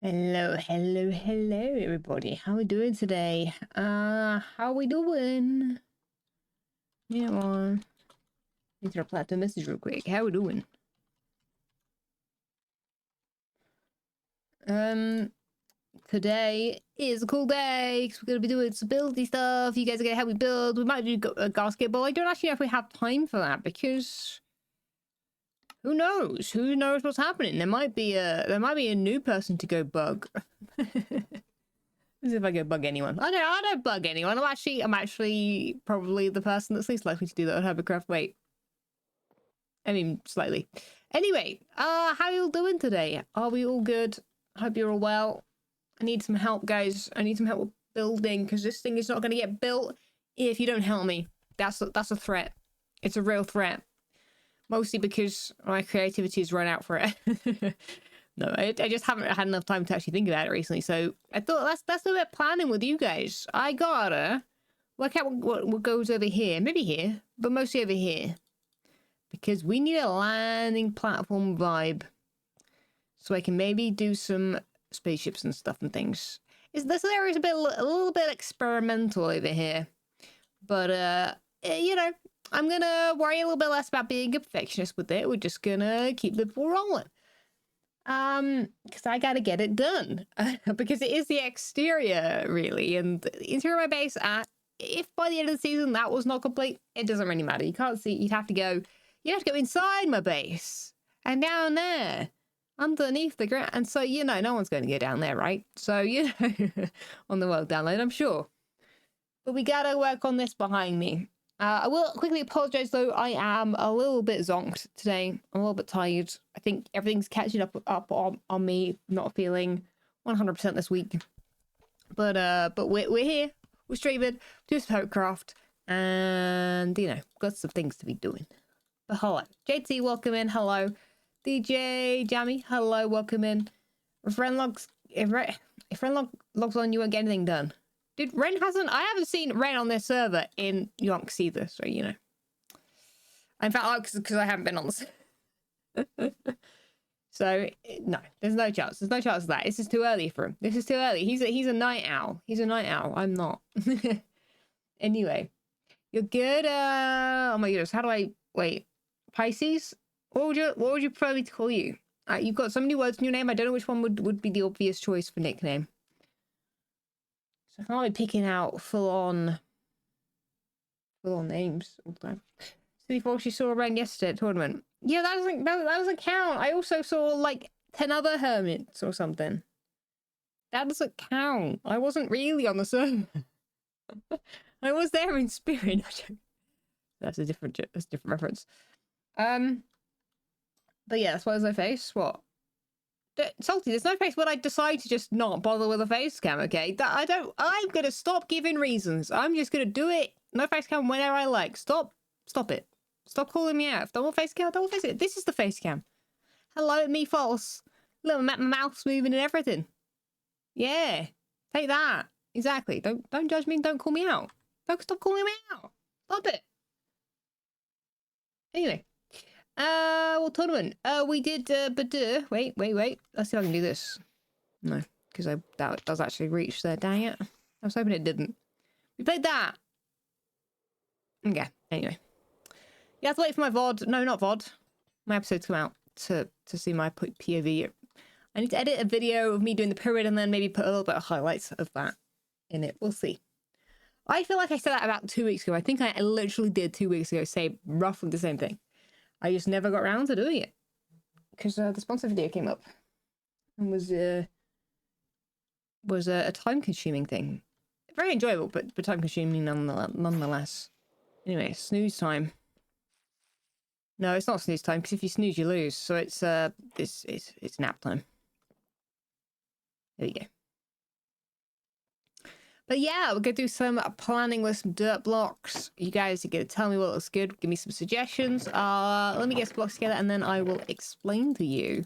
Hello, hello, hello, everybody. How we doing today? How we doing? Yeah, on. Need to reply to a message real quick. How we doing? Today is a cool day because we're gonna be doing some buildy stuff. You guys are gonna help me build. We might do a gasket, but I don't actually know if we have time for that because who knows? Who knows what's happening? There might be a new person to go bug. As if I go bug anyone. I don't bug anyone. I'm actually probably the person that's least likely to do that on Hermitcraft. Wait. I mean, slightly. Anyway, how you all doing today? Are we all good? Hope you're all well. I need some help, guys. I need some help with building, because this thing is not going to get built if you don't help me. That's a threat. It's a real threat. Mostly because my creativity has run out for it. No, I just haven't had enough time to actually think about it recently. So I thought let's do a bit of planning with you guys. I gotta work out what goes over here. Maybe here, but mostly over here. Because we need a landing platform vibe. So I can maybe do some spaceships and stuff and things. This area is a little bit experimental over here. But, you know, I'm gonna worry a little bit less about being a perfectionist with it. We're just gonna keep the ball rolling. Because I gotta get it done. Because it is the exterior, really, and the interior of my base, if by the end of the season that was not complete, it doesn't really matter. You can't see, you'd have to go inside my base, and down there, underneath the ground, and so, you know, no one's going to go down there, right? So, you know, on the world download, I'm sure. But we gotta work on this behind me. I will quickly apologize, though. I am a little bit zonked today. I'm a little bit tired. I think everything's catching up on me not feeling 100% this week. But we're here. We're streaming. Do some Hermitcraft. And, you know, got some things to be doing. But hello. JT, welcome in. Hello. DJ Jammy, hello. Welcome in. If Ren logs on, you won't get anything done. Dude, I haven't seen Ren on this server in yonks either, so, you know. In fact, because I haven't been on this. So, no, there's no chance. There's no chance of that. This is too early for him. This is too early. He's a night owl. He's a night owl. I'm not. Anyway. You're good? Oh my goodness, how do I... Wait. Pisces? What would you prefer me to call you? You've got so many words in your name, I don't know which one would be the obvious choice for nickname. So I can't be picking out full-on names all the time. City Fox, you saw a Ren yesterday at tournament. Yeah, that doesn't count. I also saw like 10 other hermits or something. That doesn't count. I wasn't really on the server. I was there in spirit. That's a different reference. But yeah, that's why there's no face. What? Salty, there's no face when I decide to just not bother with a face cam, okay? I'm gonna stop giving reasons. I'm just gonna do it. No face cam whenever I like. Stop it. Stop calling me out. If don't want face cam, don't face it. This is the face cam. Hello, me false. Look, my mouth's moving and everything. Yeah. Take that. Exactly. Don't judge me and don't call me out. Don't stop calling me out. Stop it. Anyway. Well, tournament. We did, wait. Let's see if I can do this. No, because that does actually reach there. Dang it. I was hoping it didn't. We played that. Okay, anyway. You have to wait for my VOD. No, not VOD. My episode to come out to see my POV. I need to edit a video of me doing the pyramid and then maybe put a little bit of highlights of that in it. We'll see. I feel like I said that about 2 weeks ago. I think I literally did 2 weeks ago say roughly the same thing. I just never got around to doing it because the sponsor video came up and was a time-consuming thing. Very enjoyable, but time-consuming nonetheless. Anyway, snooze time. No, it's not snooze time because if you snooze, you lose. So it's nap time. There you go. But yeah, we're going to do some planning with some dirt blocks. You guys are going to tell me what looks good. Give me some suggestions. Let me get some blocks together and then I will explain to you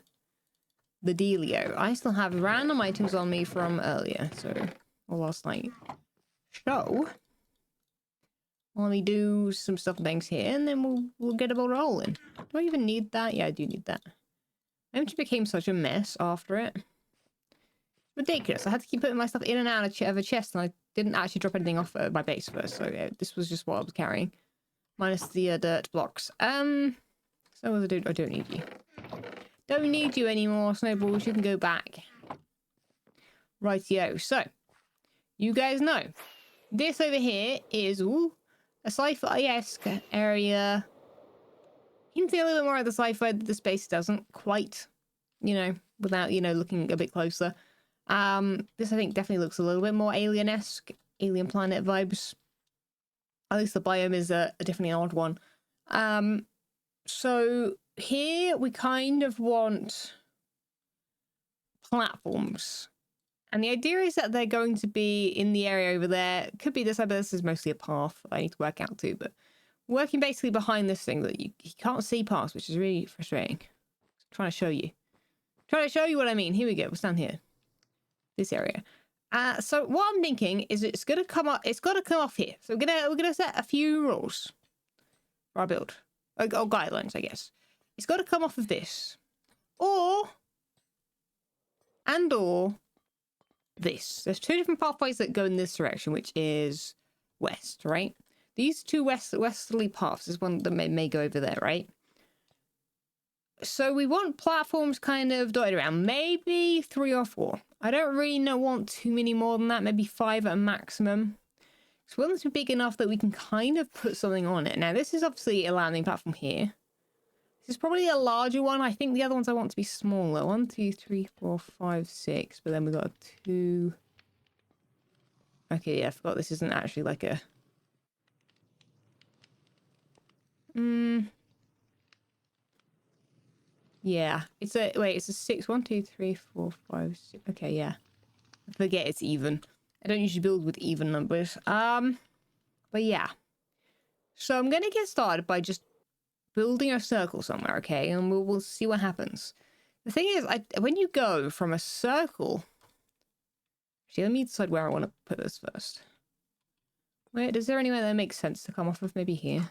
the dealio. I still have random items on me from earlier, or last night. So, let me do some stuff and things here and then we'll get it all rolling. Do I even need that? Yeah, I do need that. I just became such a mess after it. ridiculous. I had to keep putting my stuff in and out of a chest, and I didn't actually drop anything off my base first. So yeah, this was just what I was carrying, minus the dirt blocks. So what do I don't need you. Don't need you anymore, Snowballs. You can go back. Rightio. So, you guys know this over here is a sci-fi-esque area. Hinting a little bit more at the sci-fi that the space doesn't quite, you know, without, you know, looking a bit closer. This I think definitely looks a little bit more alien-esque, alien planet vibes. At least the biome is a definitely an odd one. So here we kind of want platforms. And the idea is that they're going to be in the area over there. It could be this, but this is mostly a path I need to work out too. But working basically behind this thing that you can't see past, which is really frustrating. I'm trying to show you. Trying to show you what I mean. Here we go. We'll stand here. This area. So what I'm thinking is it's gonna come up. It's got to come off here. So we're gonna set a few rules for our build, or guidelines, I guess. It's got to come off of this, or this. There's two different pathways that go in this direction, which is west, right? These two westerly paths is one that may go over there, right? So we want platforms kind of dotted around, maybe 3 or 4. I don't really want too many more than that, maybe 5 at a maximum. So we want them to be big enough that we can kind of put something on it. Now, this is obviously a landing platform here. This is probably a larger one. I think the other ones I want to be smaller. 1, 2, 3, 4, 5, 6. But then we've got 2. Okay, yeah, I forgot this isn't actually like a... Yeah, it's a... Wait, it's a 6. 1, 2, 3, 4, 5, 6. Okay, yeah. I forget it's even. I don't usually build with even numbers. But yeah. So I'm going to get started by just building a circle somewhere, okay? And we'll see what happens. The thing is, when you go from a circle... Actually, let me decide where I want to put this first. Wait, is there anywhere that makes sense to come off of? Maybe here.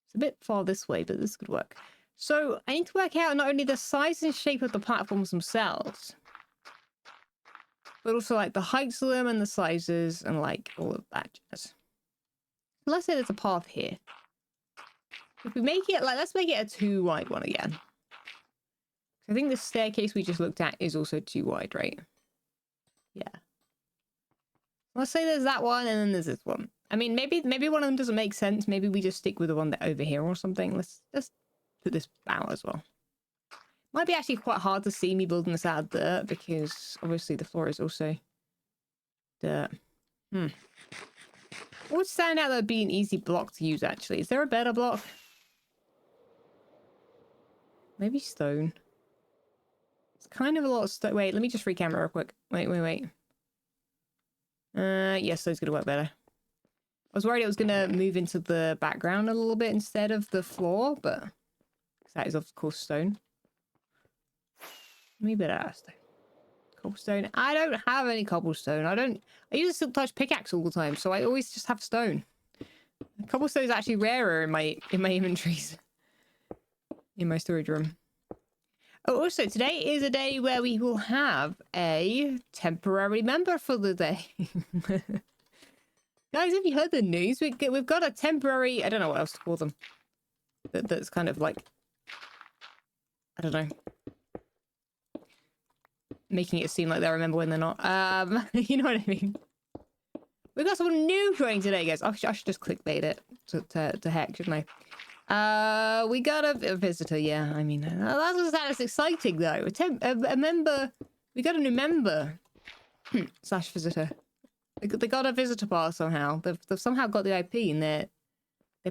It's a bit far this way, but this could work. So I need to work out not only the size and shape of the platforms themselves, but also like the heights of them and the sizes and like all of that jazz. Let's say there's a path here. If we make it like, let's make it a 2 wide one again. I think the staircase we just looked at is also 2 wide, right? Yeah. Let's say there's that one and then there's this one. I mean, maybe one of them doesn't make sense. Maybe we just stick with the one that over here or something. Let's just put this out as well. Might be actually quite hard to see me building this out of dirt because obviously the floor is also dirt. What would stand out that would be an easy block to use actually? Is there a better block? Maybe stone. It's kind of a lot of stone. Wait, let me just re-camera real quick. Wait. Yes, stone's gonna work better. I was worried it was gonna move into the background a little bit instead of the floor, but that is of course stone. Maybe better stone. Cobblestone. I don't have any cobblestone. I use a silk touch pickaxe all the time, so I always just have stone. Cobblestone is actually rarer in my inventories. In my storage room. Oh, also, today is a day where we will have a temporary member for the day. Guys, have you heard the news? We've got a temporary... I don't know what else to call them. That's kind of like... I don't know. Making it seem like they remember when they're not. You know what I mean? We've got someone new joining today, guys. I should just clickbait it to heck, shouldn't I? We got a visitor, yeah. I mean, that's exciting, though. A member... We got a new member. Slash visitor. They got a visitor pass somehow. They've somehow got the IP and they're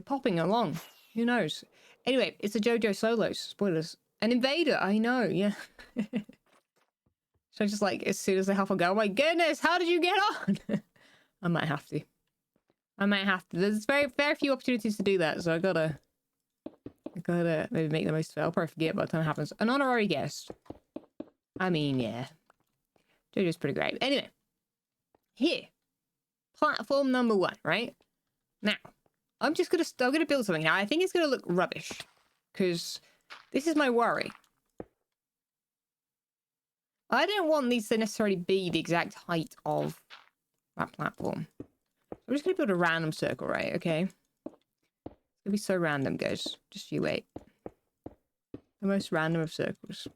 popping along. Who knows? Anyway, it's a Jojosolos. Spoilers. An invader, I know, yeah. So just like, as soon as they hop on, go, oh my goodness, how did you get on? I might have to. There's very few opportunities to do that, so I gotta maybe make the most of it. I'll probably forget by the time it happens. An honorary guest. I mean, yeah. Jojo's pretty great. Anyway. Here. Platform number 1, right? Now, I'm gonna build something now. I think it's gonna look rubbish. Because this is my worry. I don't want these to necessarily be the exact height of that platform. I'm just going to build a random circle, right? Okay. It's going to be so random, guys. Just you wait. The most random of circles.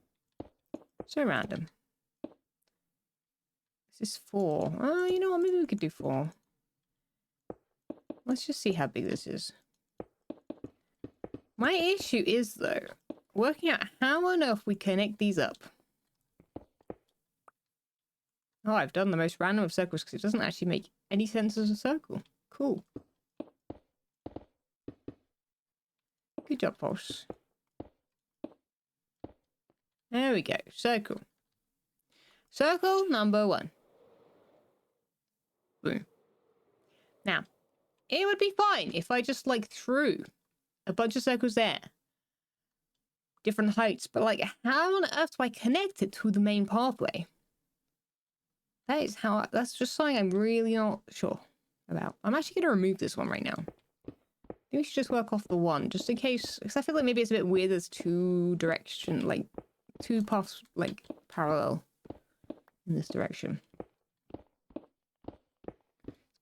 So random. This is 4. Oh, you know what? Maybe we could do 4. Let's just see how big this is. My issue is, though, working out how on earth we connect these up. Oh, I've done the most random of circles because it doesn't actually make any sense as a circle. Cool. Good job, False. There we go. Circle. Circle number 1. Boom. Now, it would be fine if I just, like, threw a bunch of circles there. Different heights. But, like, how on earth do I connect it to the main pathway? That's just something I'm really not sure about. I'm actually going to remove this one right now. I think we should just work off the one, just in case, because I feel like maybe it's a bit weird there's 2 paths, like, parallel in this direction.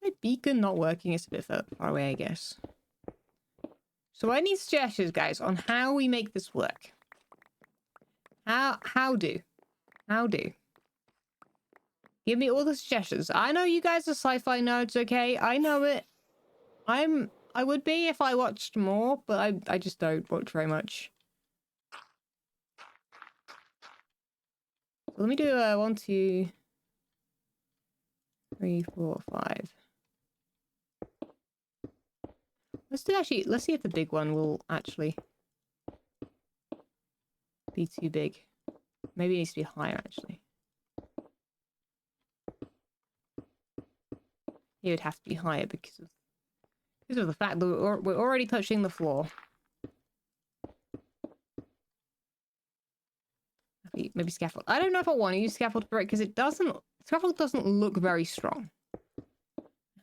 My beacon not working is a bit far away, I guess. So I need suggestions, guys, on how we make this work. How do? Give me all the suggestions. I know you guys are sci-fi nerds, okay? I know it. I would be if I watched more, but I just don't watch very much. So let me do 1, 2, 3, 4, 5. Let's see if the big one will actually be too big. Maybe it needs to be higher, actually. It would have to be higher because of the fact that we're already touching the floor. Maybe scaffold. I don't know if I want to use scaffold for it because scaffold doesn't look very strong.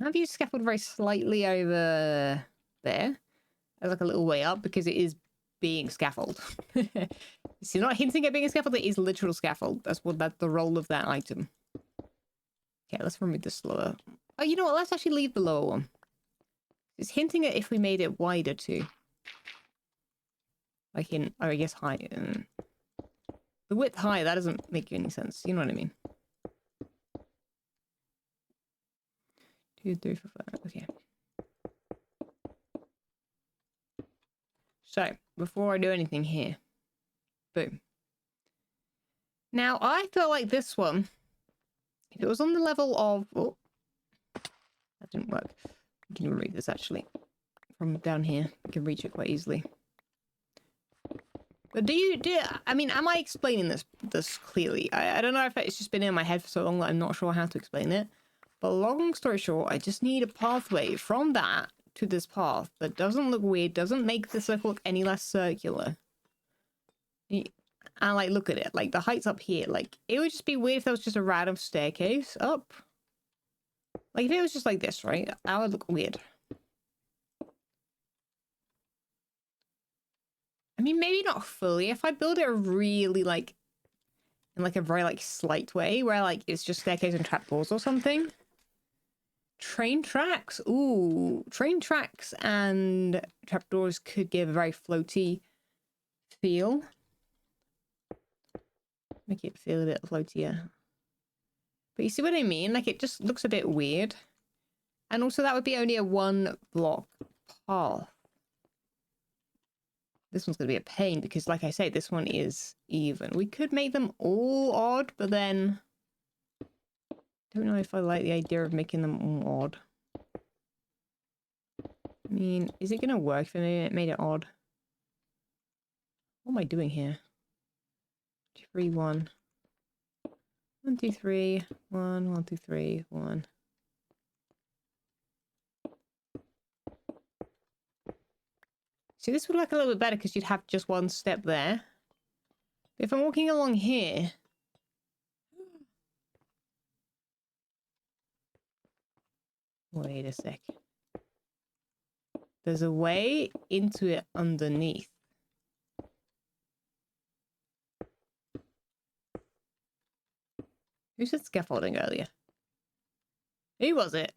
I've used scaffold very slightly over there as like a little way up because it is being scaffold. It's not hinting at being a scaffold, it is literal scaffold. That's the role of that item. Okay, let's remove this lower. Oh, you know what? Let's actually leave the lower one. It's hinting at if we made it wider too. Like in, I guess high. The width high, that doesn't make any sense. You know what I mean? 2, 3, 4, 5. Okay. So, before I do anything here. Boom. Now, I feel like this one, if it was on the level of... Oh, that didn't work. We can remove this, actually. From down here. We can reach it quite easily. But I mean, am I explaining this clearly? I don't know if it's just been in my head for so long that I'm not sure how to explain it. But long story short, I just need a pathway from that to this path that doesn't look weird, doesn't make the circle look any less circular. And like, look at it, like the height's up here. Like, it would just be weird if there was just a random staircase up. Like, if it was just like this, right? That would look weird. I mean, maybe not fully. If I build it really, like, in, like, a very, like, slight way, where, like, it's just staircase and trapdoors or something. Train tracks? Ooh. Train tracks and trapdoors could give a very floaty feel. Make it feel a bit floatier. But you see what I mean? Like, it just looks a bit weird. And also, that would be only a 1 block path. This one's going to be a pain because, like I say, this one is even. We could make them all odd, but then... don't know if I like the idea of making them all odd. I mean, is it going to work if I made it odd? What am I doing here? 2, 3, 1. 1, 2, 3. 1, 1, 2, 3, 1. See, this would work a little bit better because you'd have just 1 step there. But if I'm walking along here... wait a sec. There's a way into it underneath. Who said scaffolding earlier? Who was it?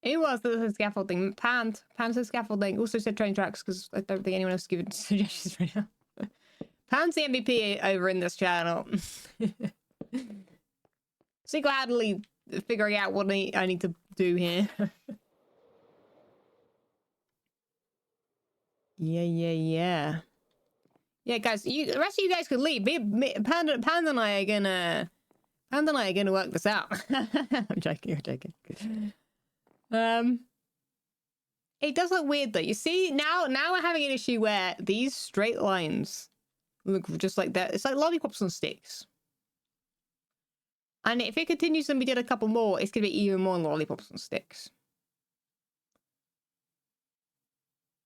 Who was the scaffolding? Pan said scaffolding. Also said train tracks because I don't think anyone else is giving suggestions right now. Pan's the MVP over in this channel. Single-handedly figuring out what I need to do here. Yeah. Yeah, guys, the rest of you guys could leave. Panda and I are gonna work this out. I'm joking. It does look weird though. You see, now we're having an issue where these straight lines look just like that. It's like lollipops on sticks. And if it continues and we did a couple more, it's gonna be even more lollipops on sticks.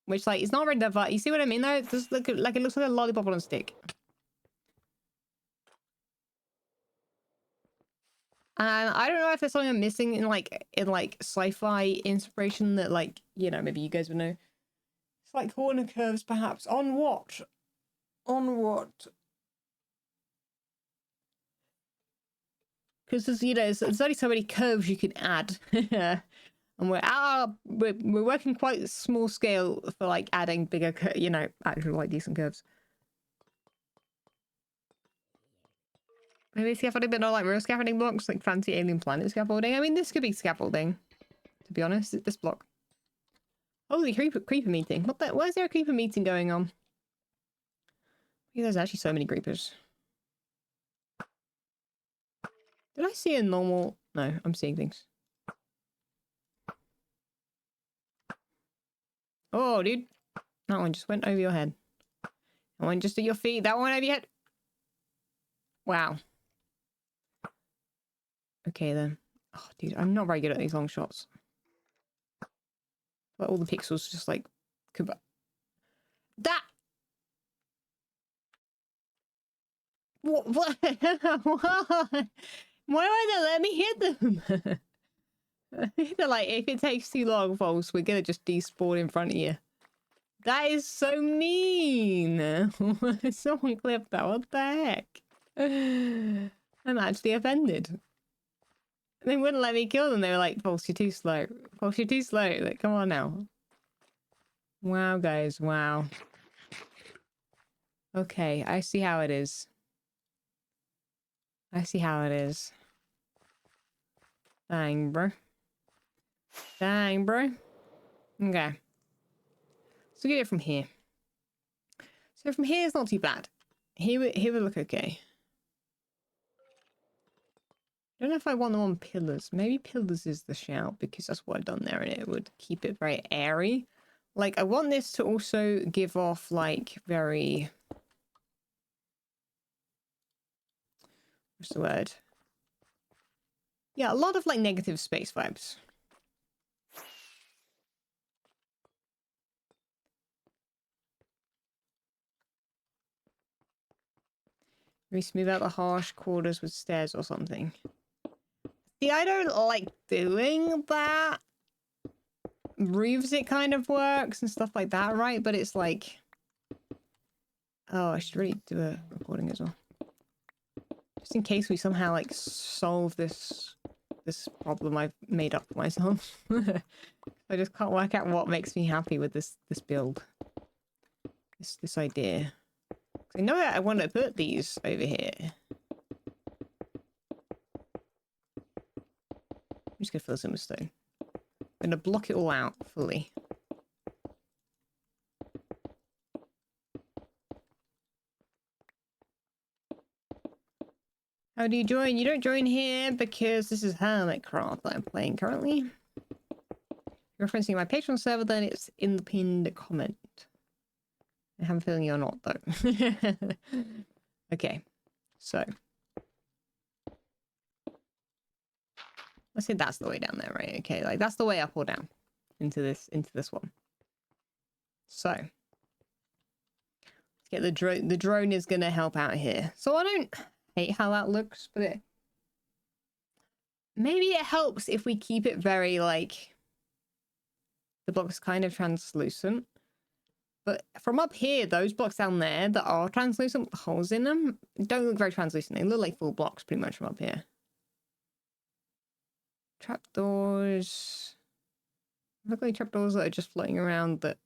Which, like, it's not very diverse. You see what I mean, though? It just look like it looks like a lollipop on a stick. And I don't know if there's something I'm missing in like sci-fi inspiration that, like, you know, maybe you guys would know. It's like corner curves, perhaps. On what? On what? Because there's, you know, there's only so many curves you can add. And we're working quite small scale for like adding bigger, you know, actual like decent curves. Maybe scaffolding, but not like real scaffolding blocks, like fancy alien planet scaffolding. I mean, this could be scaffolding, to be honest. This block. Holy creeper meeting! What the? Why is there a creeper meeting going on? Maybe there's actually so many creepers. Did I see a normal? No, I'm seeing things. Oh, dude. That one just went over your head. That one just at your feet. That one over your head. Wow. Okay, then. Oh, dude, I'm not very good at these long shots. Like, all the pixels just, like... That! What? Why won't they let me hit them? They're like, if it takes too long, folks, we're gonna just despawn in front of you. That is so mean. Someone clipped that. What the heck? I'm actually offended. They wouldn't let me kill them. They were like, False, you're too slow. False, you're too slow. Like, come on now. Wow, guys. Wow. Okay, I see how it is. I see how it is. Dang, bro. Dang, bro. Okay. So get it from here. So from here, it's not too bad. Here would look okay. I don't know if I want them on pillars. Maybe pillars is the shout because that's what I've done there and it would keep it very airy. Like, I want this to also give off, like, very... What's the word? Yeah, a lot of, like, negative space vibes. Maybe smooth out the harsh quarters with stairs or something. See, I don't like doing that. Roofs, it kind of works and stuff like that, right? But it's like... Oh, I should really do a recording as well. Just in case we somehow, like, solve this problem I've made up for myself. I just can't work out what makes me happy with this build. This idea. I know I want to put these over here. I'm just gonna fill this in with stone. I'm gonna block it all out fully. How do you join? You don't join here because this is Hermitcraft that I'm playing currently. If you're referencing my Patreon server, then it's in the pinned comment. I have a feeling you're not, though. Okay, so. Let's say that's the way down there, right? Okay, like that's the way up or down into this one. So let's get the drone. The drone is gonna help out here. So I don't hate how that looks, but maybe it helps if we keep it very like the block's kind of translucent. But from up here, those blocks down there that are translucent with the holes in them don't look very translucent. They look like full blocks pretty much from up here. Trapdoors. Look like trapdoors that are just floating around that,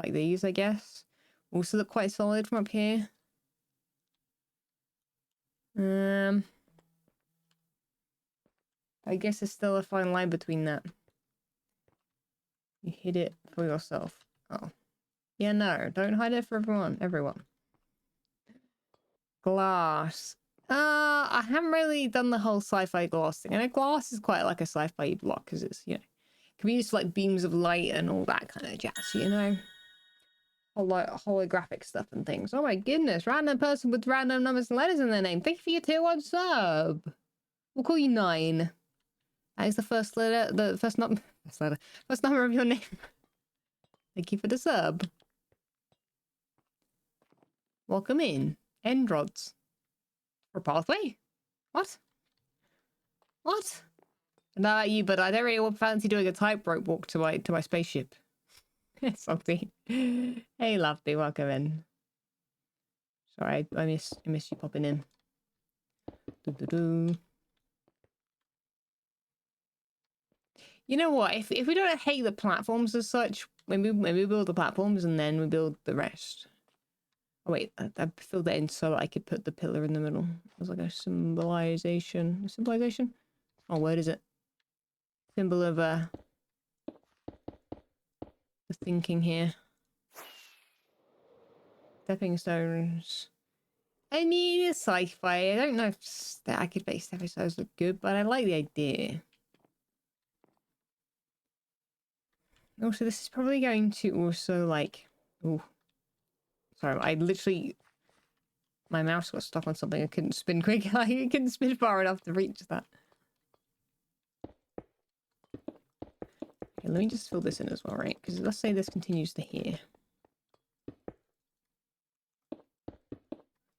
like these, I guess. Also look quite solid from up here. I guess there's still a fine line between that. You hid it for yourself. Oh. Yeah, no. Don't hide it for everyone. Glass. I haven't really done the whole sci-fi glass thing. I know glass is quite like a sci-fi block because it's, you know, can be used for like beams of light and all that kind of jazz, you know? Holographic stuff and things. Oh my goodness. Random person with random numbers and letters in their name. Thank you for your tier 1 sub. We'll call you 9. That is the first letter, first number of your name. Thank you for the sub. Welcome in. End rods. Or pathway? What? What? Not about you, but I don't really fancy doing a tightrope walk to my spaceship. Salty. Hey, lovely, welcome in. Sorry, I miss you popping in. You know what? If we don't hate the platforms as such, when we build the platforms and then we build the rest. Oh wait, I filled that in so I could put the pillar in the middle. It was like a symbolization. Symbolization? Oh, what is it? Symbol of the thinking here. Stepping stones. I mean, it's sci-fi. I don't know if I could make stepping stones look good, but I like the idea. Also, this is probably going to also like... Oh, sorry, I literally... My mouse got stuck on something. I couldn't spin quick. I couldn't spin far enough to reach that. Okay, let me just fill this in as well, right? Because let's say this continues to here.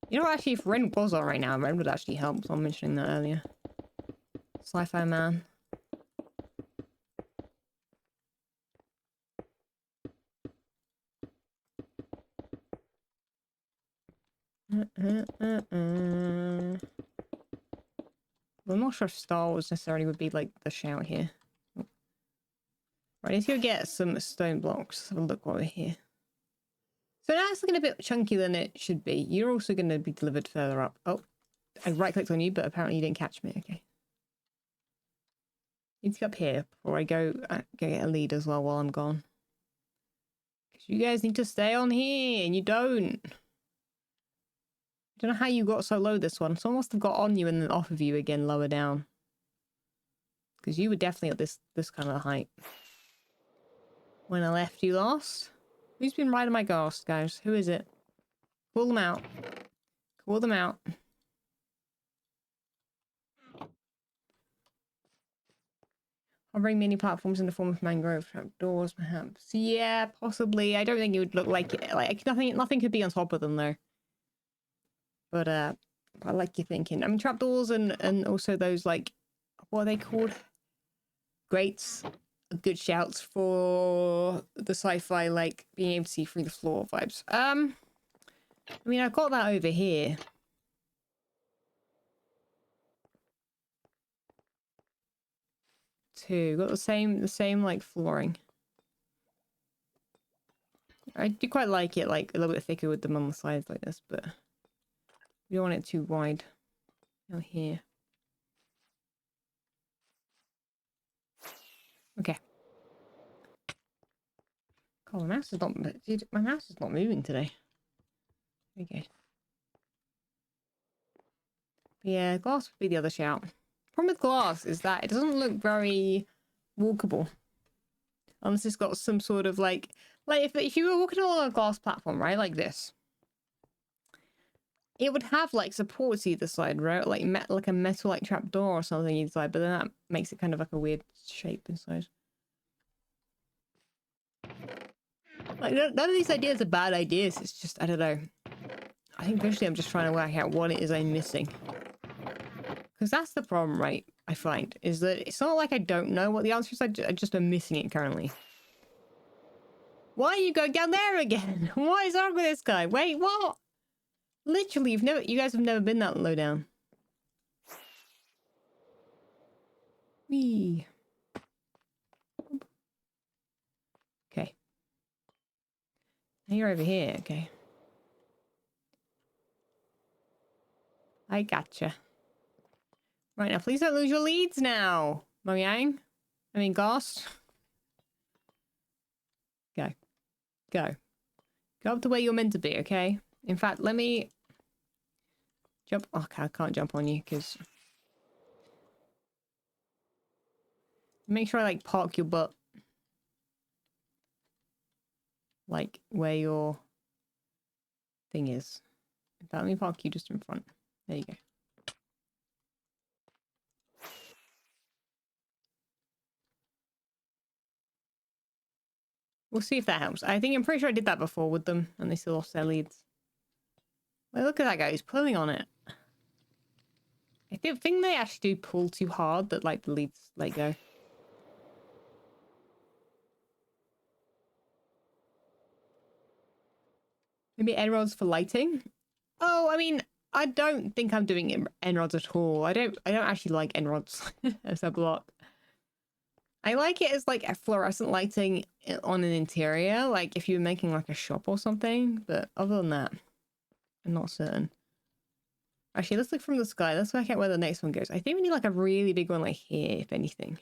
You know, actually, if Ren was on right now, Ren would actually help. So I'm mentioning that earlier. Sci-fi man. I'm not sure if Star Wars necessarily would be like the shout here. Right, let's go get some stone blocks. Let's have a look while we're here. So now it's looking a bit chunkier than it should be. You're also going to be delivered further up. Oh, I right-clicked on you, but apparently you didn't catch me. Okay. Need to get up here before I go get a lead as well while I'm gone. Because you guys need to stay on here, and you don't. I don't know how you got so low this one. Someone must have got on you and then off of you again lower down. Because you were definitely at this kind of height. When I left you last. Who's been riding my ghost, guys? Who is it? Call them out. Call them out. I'll bring mini platforms in the form of mangrove trapdoors, perhaps. Yeah, possibly. I don't think it would look like it. Like nothing could be on top of them though. But I like your thinking. I mean, trapdoors and also those like, what are they called? Grates. Good shouts for the sci-fi, like being able to see through the floor vibes. I mean, I've got that over here. Too. Got the same like flooring. I do quite like it, like a little bit thicker with them on the sides like this, but we don't want it too wide. Now here. Okay. Oh, my mouse is not. Dude, my mouse is not moving today. Okay. But yeah, glass would be the other shout. Problem with glass is that it doesn't look very walkable. Unless it's got some sort of like if you were walking along a glass platform, right, like this, it would have like supports either side, right? Like like a metal like trapdoor or something either side, but then that makes it kind of like a weird shape inside. Like none of these ideas are bad ideas. It's just I don't know. I think eventually I'm just trying to work out what it is I'm missing. Because that's the problem, right? I find is that it's not like I don't know what the answer is. I just am missing it currently. Why are you going down there again? What is wrong with this guy? Wait, what? Literally, you guys have never been that low down. Wee. you're over here. Okay. I gotcha. Right, now please don't lose your leads now. Mojang. I mean, Ghost. Go. Go. Go up to where you're meant to be, okay? In fact, let me jump. Okay, I can't jump on you because... Make sure I, like, park your butt. Like, where your thing is. In fact, let me park you just in front. There you go. We'll see if that helps. I'm pretty sure I did that before with them, and they still lost their leads. Well, look at that guy. He's pulling on it. I think they actually do pull too hard that, like, the leads let go. Maybe end-rods for lighting? Oh, I mean, I don't think I'm doing end-rods at all. I don't actually like end-rods as a block. I like it as, like, a fluorescent lighting on an interior, like if you were making, like, a shop or something. But other than that, I'm not certain. Actually, let's look from the sky. Let's work out where the next one goes. I think we need, like, a really big one, like, here, if anything.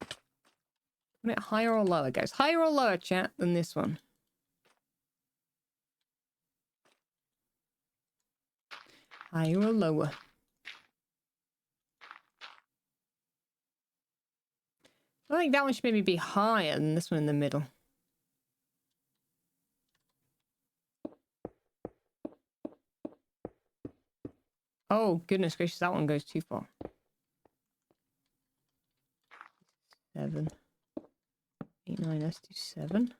Is it higher or lower, guys? Higher or lower, chat, than this one? Higher or lower? I think that one should maybe be higher than this one in the middle. Oh, goodness gracious, that one goes too far. 7. 8, 9, let's do 7.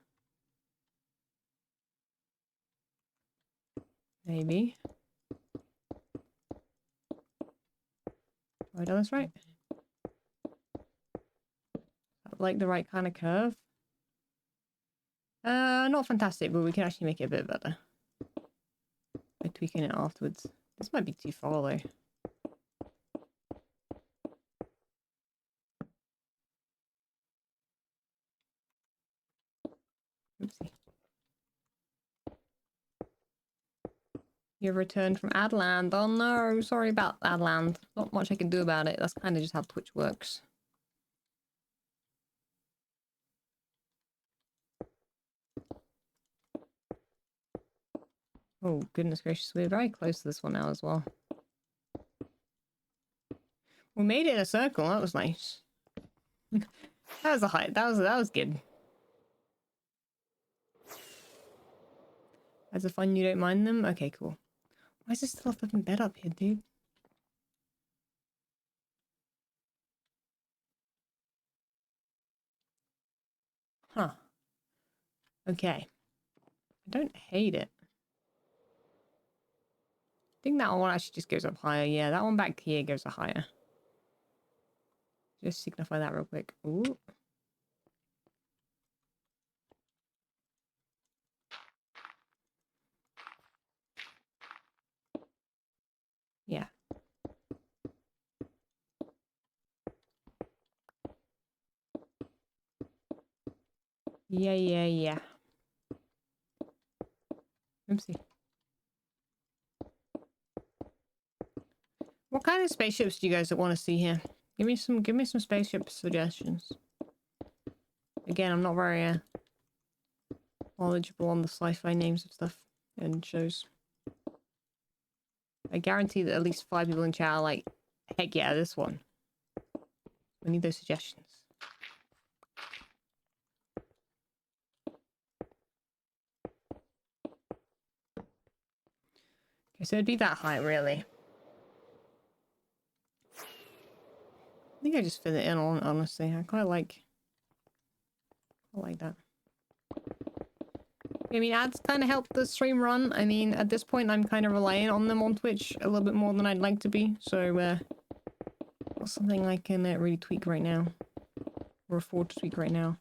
Maybe. Have I done this right? Like the right kind of curve? Not fantastic, but we can actually make it a bit better by tweaking it afterwards. This might be too far though. Oopsie. You've returned from Adland. Oh no, sorry about Adland. Not much I can do about it. That's kind of just how Twitch works. Oh, goodness gracious. We're very close to this one now as well. We made it in a circle. That was nice. That was a height. That was good. As a fun, you don't mind them? Okay, cool. Why is there still a fucking bed up here, dude? Huh. Okay. I don't hate it. I think that one actually just goes up higher. Yeah, that one back here goes up higher. Just signify that real quick. Ooh. Yeah. Yeah. Oopsie. What kind of spaceships do you guys want to see here? Give me some spaceship suggestions. Again, I'm not very knowledgeable on the sci-fi names of stuff and shows. I guarantee that at least 5 people in chat are like, heck yeah, this one. We need those suggestions. Okay, so it'd be that height, really. I think I just fit it in, honestly. I quite like that. I mean, ads kind of help the stream run. I mean, at this point, I'm kind of relying on them on Twitch a little bit more than I'd like to be. So, not something I can really tweak right now. Or afford to tweak right now.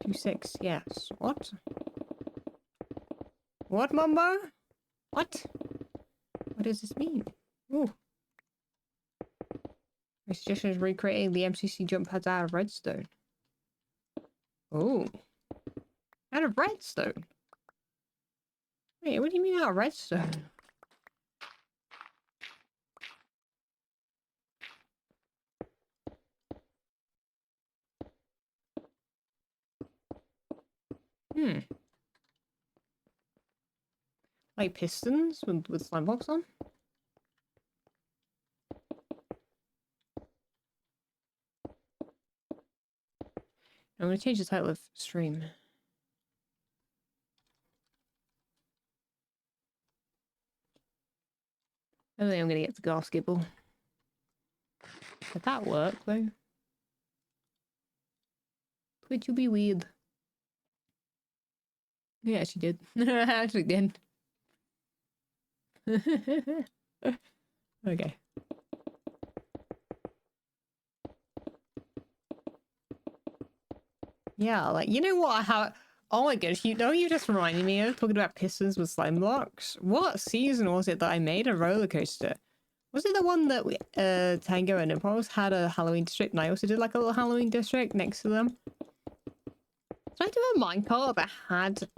2.6, yes. What? What, Mumbo? What? What does this mean? Ooh. My suggestion is recreating the MCC jump pads out of redstone. Oh. Out of redstone? Wait, what do you mean out of redstone? Hmm. Like pistons with slime blocks on? I'm gonna change the title of stream. I don't think I'm gonna get to basketball. Did that work though? Twitch will be weird. Yeah, she did. I actually did. Okay. Yeah, like, you know what? Oh my gosh, you know, you just reminded me of talking about pistons with slime blocks. What season was it that I made a roller coaster? Was it the one that we, Tango and Impulse had a Halloween district, and I also did like a little Halloween district next to them? So I do a minecart that had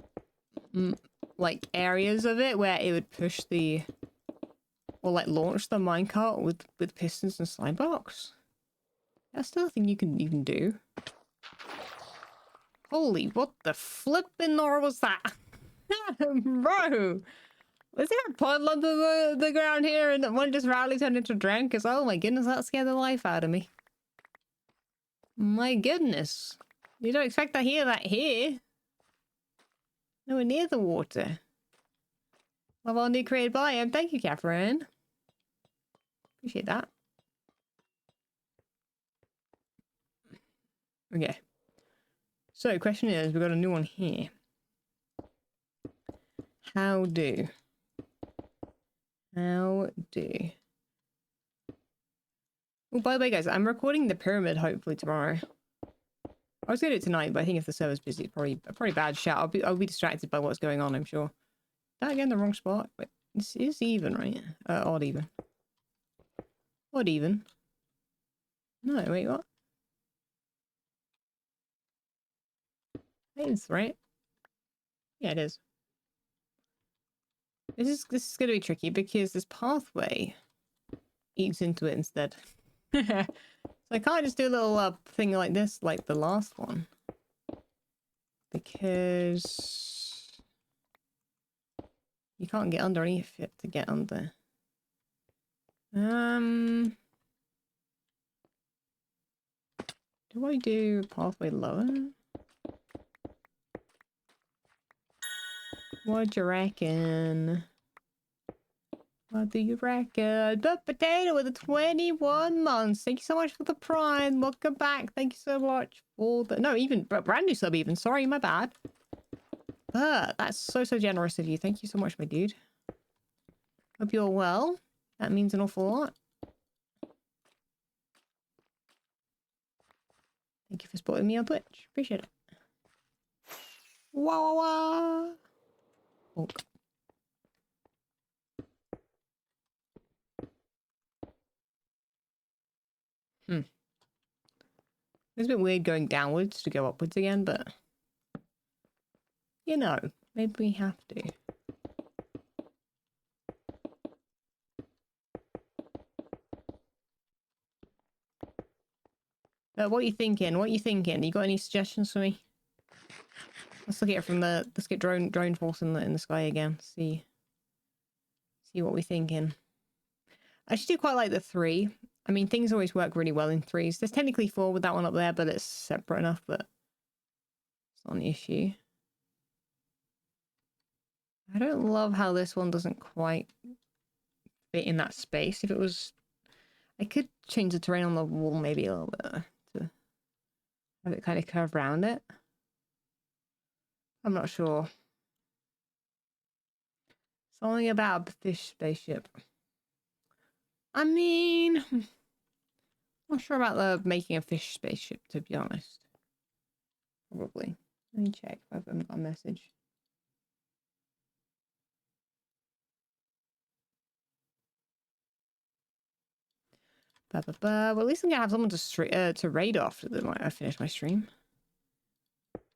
like areas of it where it would push the, or like launch the minecart with pistons and slime blocks. That's still a thing you can do. Holy, what the flippin' nor was that? Bro! Was there a puddle under the ground here and one just randomly turned into a drink? Because, oh my goodness, that scared the life out of me. My goodness. You don't expect to hear that here. Nowhere near the water. Love our new created biome. Thank you, Catherine. Appreciate that. Okay. So, question is, we've got a new one here. How do? Oh, by the way, guys, I'm recording the pyramid hopefully tomorrow. I was gonna do it tonight, but I think if the server's busy, it's probably a pretty bad shout. I'll be distracted by what's going on, I'm sure. Did I get in the wrong spot? Wait, this is even, right? Odd even. Odd even. No, wait, what? It's right. Yeah, it is. This is gonna be tricky because this pathway eats into it instead. So I can't just do a little thing like this, like the last one, because you can't get underneath it to get under. Do I do pathway lower? What do you reckon? What do you reckon? But potato with the 21 months. Thank you so much for the prime. Welcome back. Thank you so much for the... No, even brand new sub even. Sorry, my bad. But that's so generous of you. Thank you so much, my dude. Hope you're well. That means an awful lot. Thank you for supporting me on Twitch. Appreciate it. Wah, wah, wah. Oh. It's a bit weird going downwards to go upwards again, but... You know, maybe we have to. What are you thinking? What are you thinking? You got any suggestions for me? Let's look at it from let's get drone force in the sky again. See what we're thinking. I actually do quite like the 3. I mean, things always work really well in 3s. There's technically 4 with that one up there, but it's separate enough that it's not an issue. I don't love how this one doesn't quite fit in that space. If it was... I could change the terrain on the wall maybe a little bit to have it kind of curve around it. I'm not sure. Something about a fish spaceship. I mean, not sure about the making a fish spaceship, to be honest. Probably. Let me check if I've got a message. Well, at least I'm gonna have someone to raid after I finish my stream.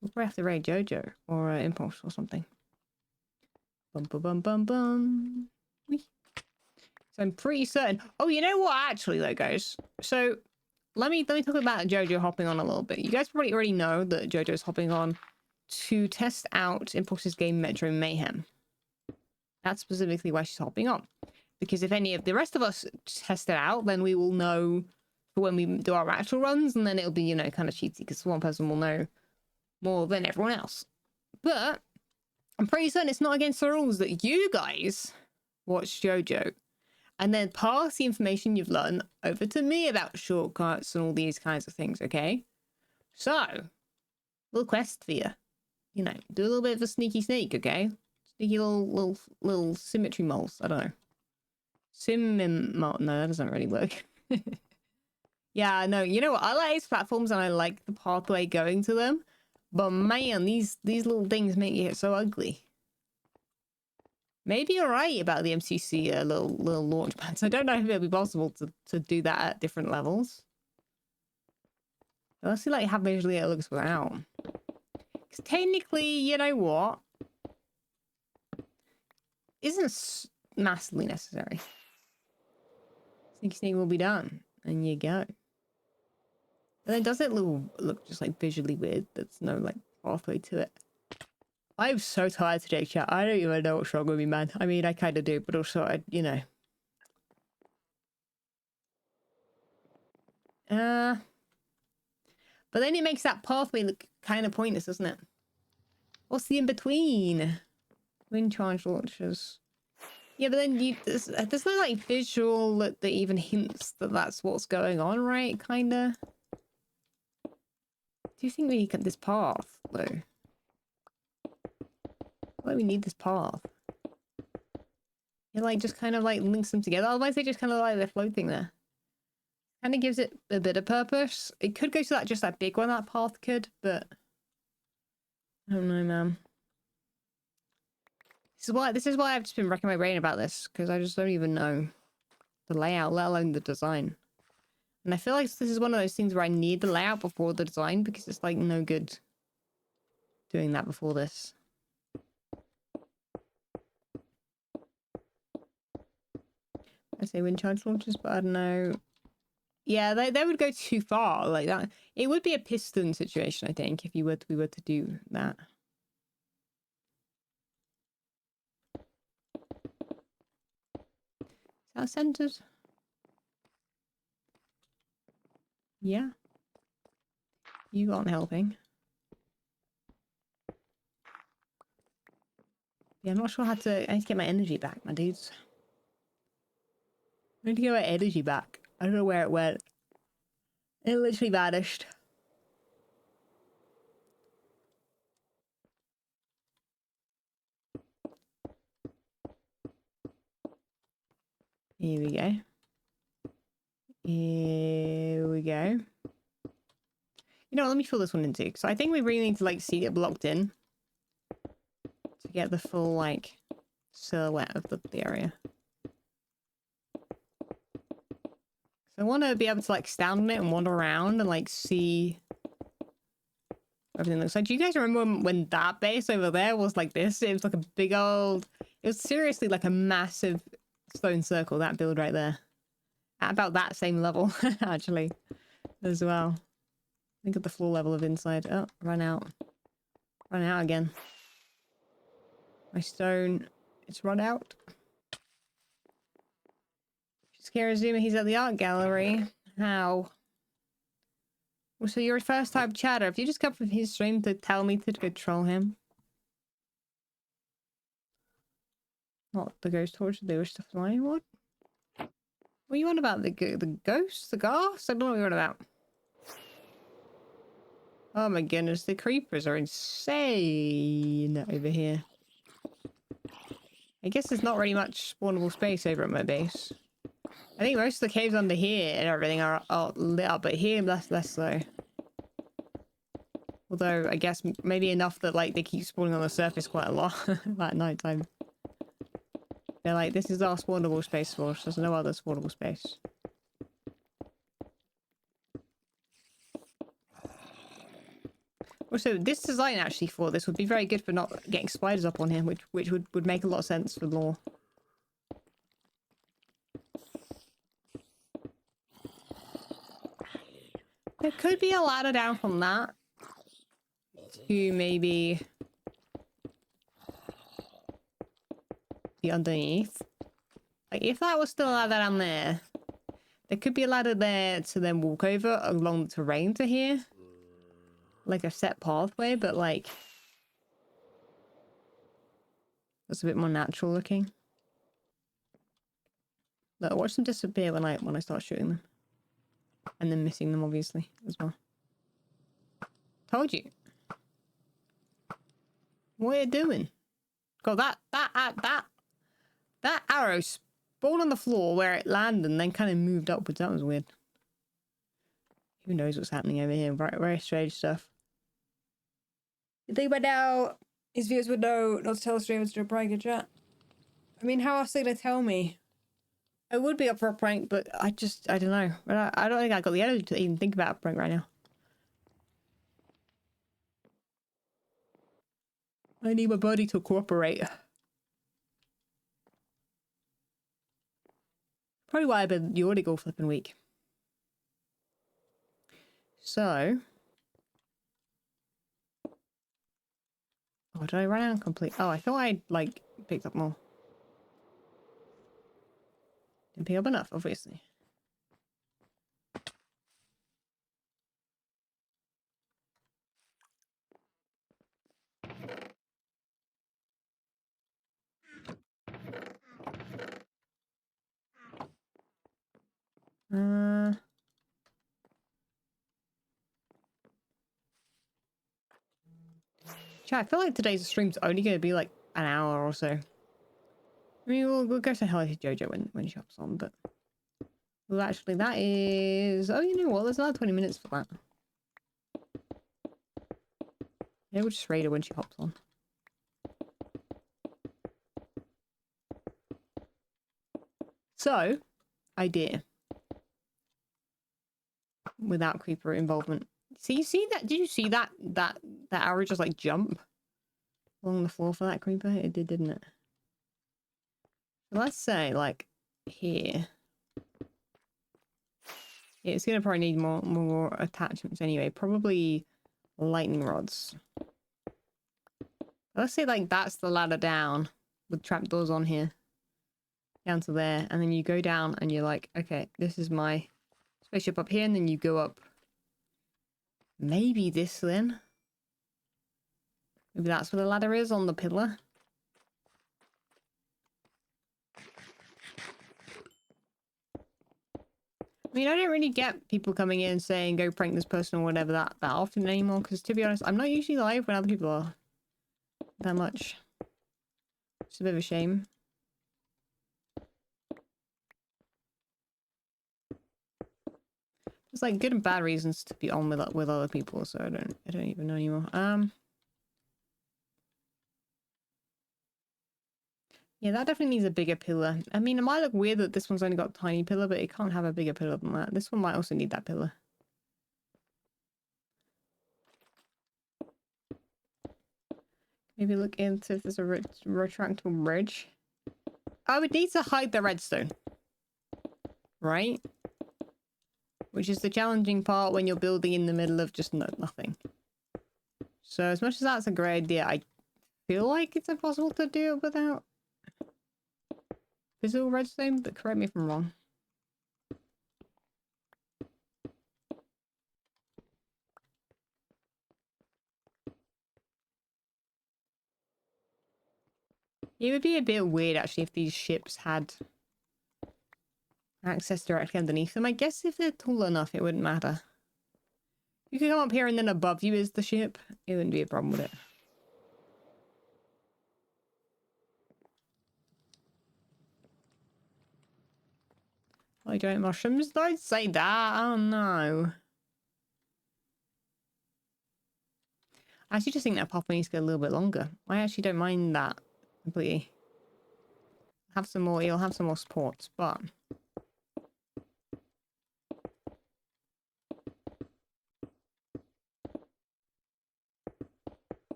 We'll probably have to raid Jojo or Impulse or something. Bum, bum, bum, bum, bum. Whee. So I'm pretty certain. Oh, you know what? Actually, though, guys. So let me talk about Jojo hopping on a little bit. You guys probably already know that Jojo's hopping on to test out Impulse's game Metro Mayhem. That's specifically why she's hopping on. Because if any of the rest of us test it out, then we will know for when we do our actual runs, and then it'll be, you know, kind of cheaty because one person will know more than everyone else. But I'm pretty certain it's not against the rules that you guys watch Jojo and then pass the information you've learned over to me about shortcuts and all these kinds of things, okay? So, little quest for you. You know, do a little bit of a sneaky sneak, okay? Sneaky little symmetry moles. I don't know. No, that doesn't really work. Yeah, no, you know what? I like these platforms and I like the pathway going to them. But man, these little things make it so ugly. Maybe you're right about the MCC little launch pads. I don't know if it'll be possible to do that at different levels. Let's see like how visually it looks without. Because technically, you know what? Isn't massively necessary. Sneaky sneak will be done. And you go. But then does it look just like visually weird? There's no like pathway to it. I'm so tired today, chat. I don't even know what's wrong with me, man. I mean, I kind of do, but also, you know. But then it makes that pathway look kind of pointless, doesn't it? What's the in-between? Wind charge launchers. Yeah, but then there's no like visual that even hints that that's what's going on, right? Kinda. Do you think we get this path, though? Why do we need this path? It like just kind of like links them together. Otherwise they just kind of like they're floating there. Kind of gives it a bit of purpose. It could go to that just that big one, that path could, but I don't know, man. This is why I've just been wrecking my brain about this, because I just don't even know the layout, let alone the design. And I feel like this is one of those things where I need the layout before the design, because it's like no good doing that before this. I say wind charge launchers, but I don't know. Yeah, they would go too far like that. It would be a piston situation, I think, if we were to do that. Is that centered? Yeah. You aren't helping. Yeah, I'm not sure how to... I need to get my energy back, my dudes. I need to get my energy back. I don't know where it went. It literally vanished. Here we go. Here we go. You know, let me fill this one in too, because I think we really need to like see it blocked in to get the full like silhouette of the area. So I want to be able to like stand on it and wander around and like see everything looks like. Do you guys remember when that base over there was like this? It was like a big old... It was seriously like a massive stone circle, that build right there. At about that same level, actually, as well. Think of the floor level of inside. Oh, run out. Run out again. My stone, it's run out. Azuma, he's at the art gallery. How? Well, so you're a first time chatter. If you just come from his stream to tell me to go troll him. Not the ghost torch, they wish to fly. What? What are you on about? The ghosts? The ghast? I don't know what you're on about. Oh my goodness, the creepers are insane over here. I guess there's not really much spawnable space over at my base. I think most of the caves under here and everything are lit up, but here less so. Although, I guess maybe enough that like they keep spawning on the surface quite a lot at night time. They're like, this is our spawnable space for us. There's no other spawnable space. Also, this design actually for this would be very good for not getting spiders up on here, which would make a lot of sense for lore. There could be a ladder down from that to maybe the underneath. Like if that was still a ladder down there, there could be a ladder there to then walk over along the terrain to here. Like a set pathway, but like that's a bit more natural looking. Look, watch them disappear when I start shooting them. And then missing them obviously as well. Told you. What are you doing? God, that arrow spawned on the floor where it landed and then kind of moved upwards. That was weird. Who knows what's happening over here? Very, very strange stuff. You think by now his viewers would know not to tell streamers to do a prank in chat? I mean, how else are they gonna tell me? I would be up for a prank, but I don't know. I don't think I got the energy to even think about a prank right now. I need my body to cooperate. Probably why I've been the audio flipping week. So. Oh, did I run out complete? Oh, I thought I'd like picked up more. Didn't pick up enough, obviously. Chat, I feel like today's stream's only going to be like an hour or so. I mean, we'll go say hello to Jojo when she hops on, but... Well, actually, that is... Oh, you know what? There's another 20 minutes for that. Yeah, we'll just raid her when she hops on. So, idea. Without creeper involvement. See that? Did you see that arrow just like jump along the floor for that creeper? It did, didn't it? So let's say like here. Yeah, it's gonna probably need more attachments anyway. Probably lightning rods. Let's say like that's the ladder down with trapdoors on here. Down to there, and then you go down and you're like, okay, this is my spaceship up here, and then you go up. Maybe this then. Maybe that's where the ladder is, on the pillar. I mean, I don't really get people coming in saying go prank this person or whatever that often anymore, because to be honest, I'm not usually live when other people are that much. It's a bit of a shame. There's like good and bad reasons to be on with other people, so I don't even know anymore. Yeah, that definitely needs a bigger pillar. I mean, it might look weird that this one's only got a tiny pillar, but it can't have a bigger pillar than that. This one might also need that pillar. Maybe look into if there's a retractable bridge. I would need to hide the redstone. Right? Which is the challenging part when you're building in the middle of just nothing. So as much as that's a great idea, I feel like it's impossible to do it without physical redstone, but correct me if I'm wrong. It would be a bit weird actually if these ships had access directly underneath them. I guess if they're tall enough it wouldn't matter. You could come up here and then above you is the ship. It wouldn't be a problem with it. I don't mushrooms. Don't say that. Oh no. I actually just think that pop needs to get a little bit longer. I actually don't mind that completely. Have some more. You'll have some more supports, but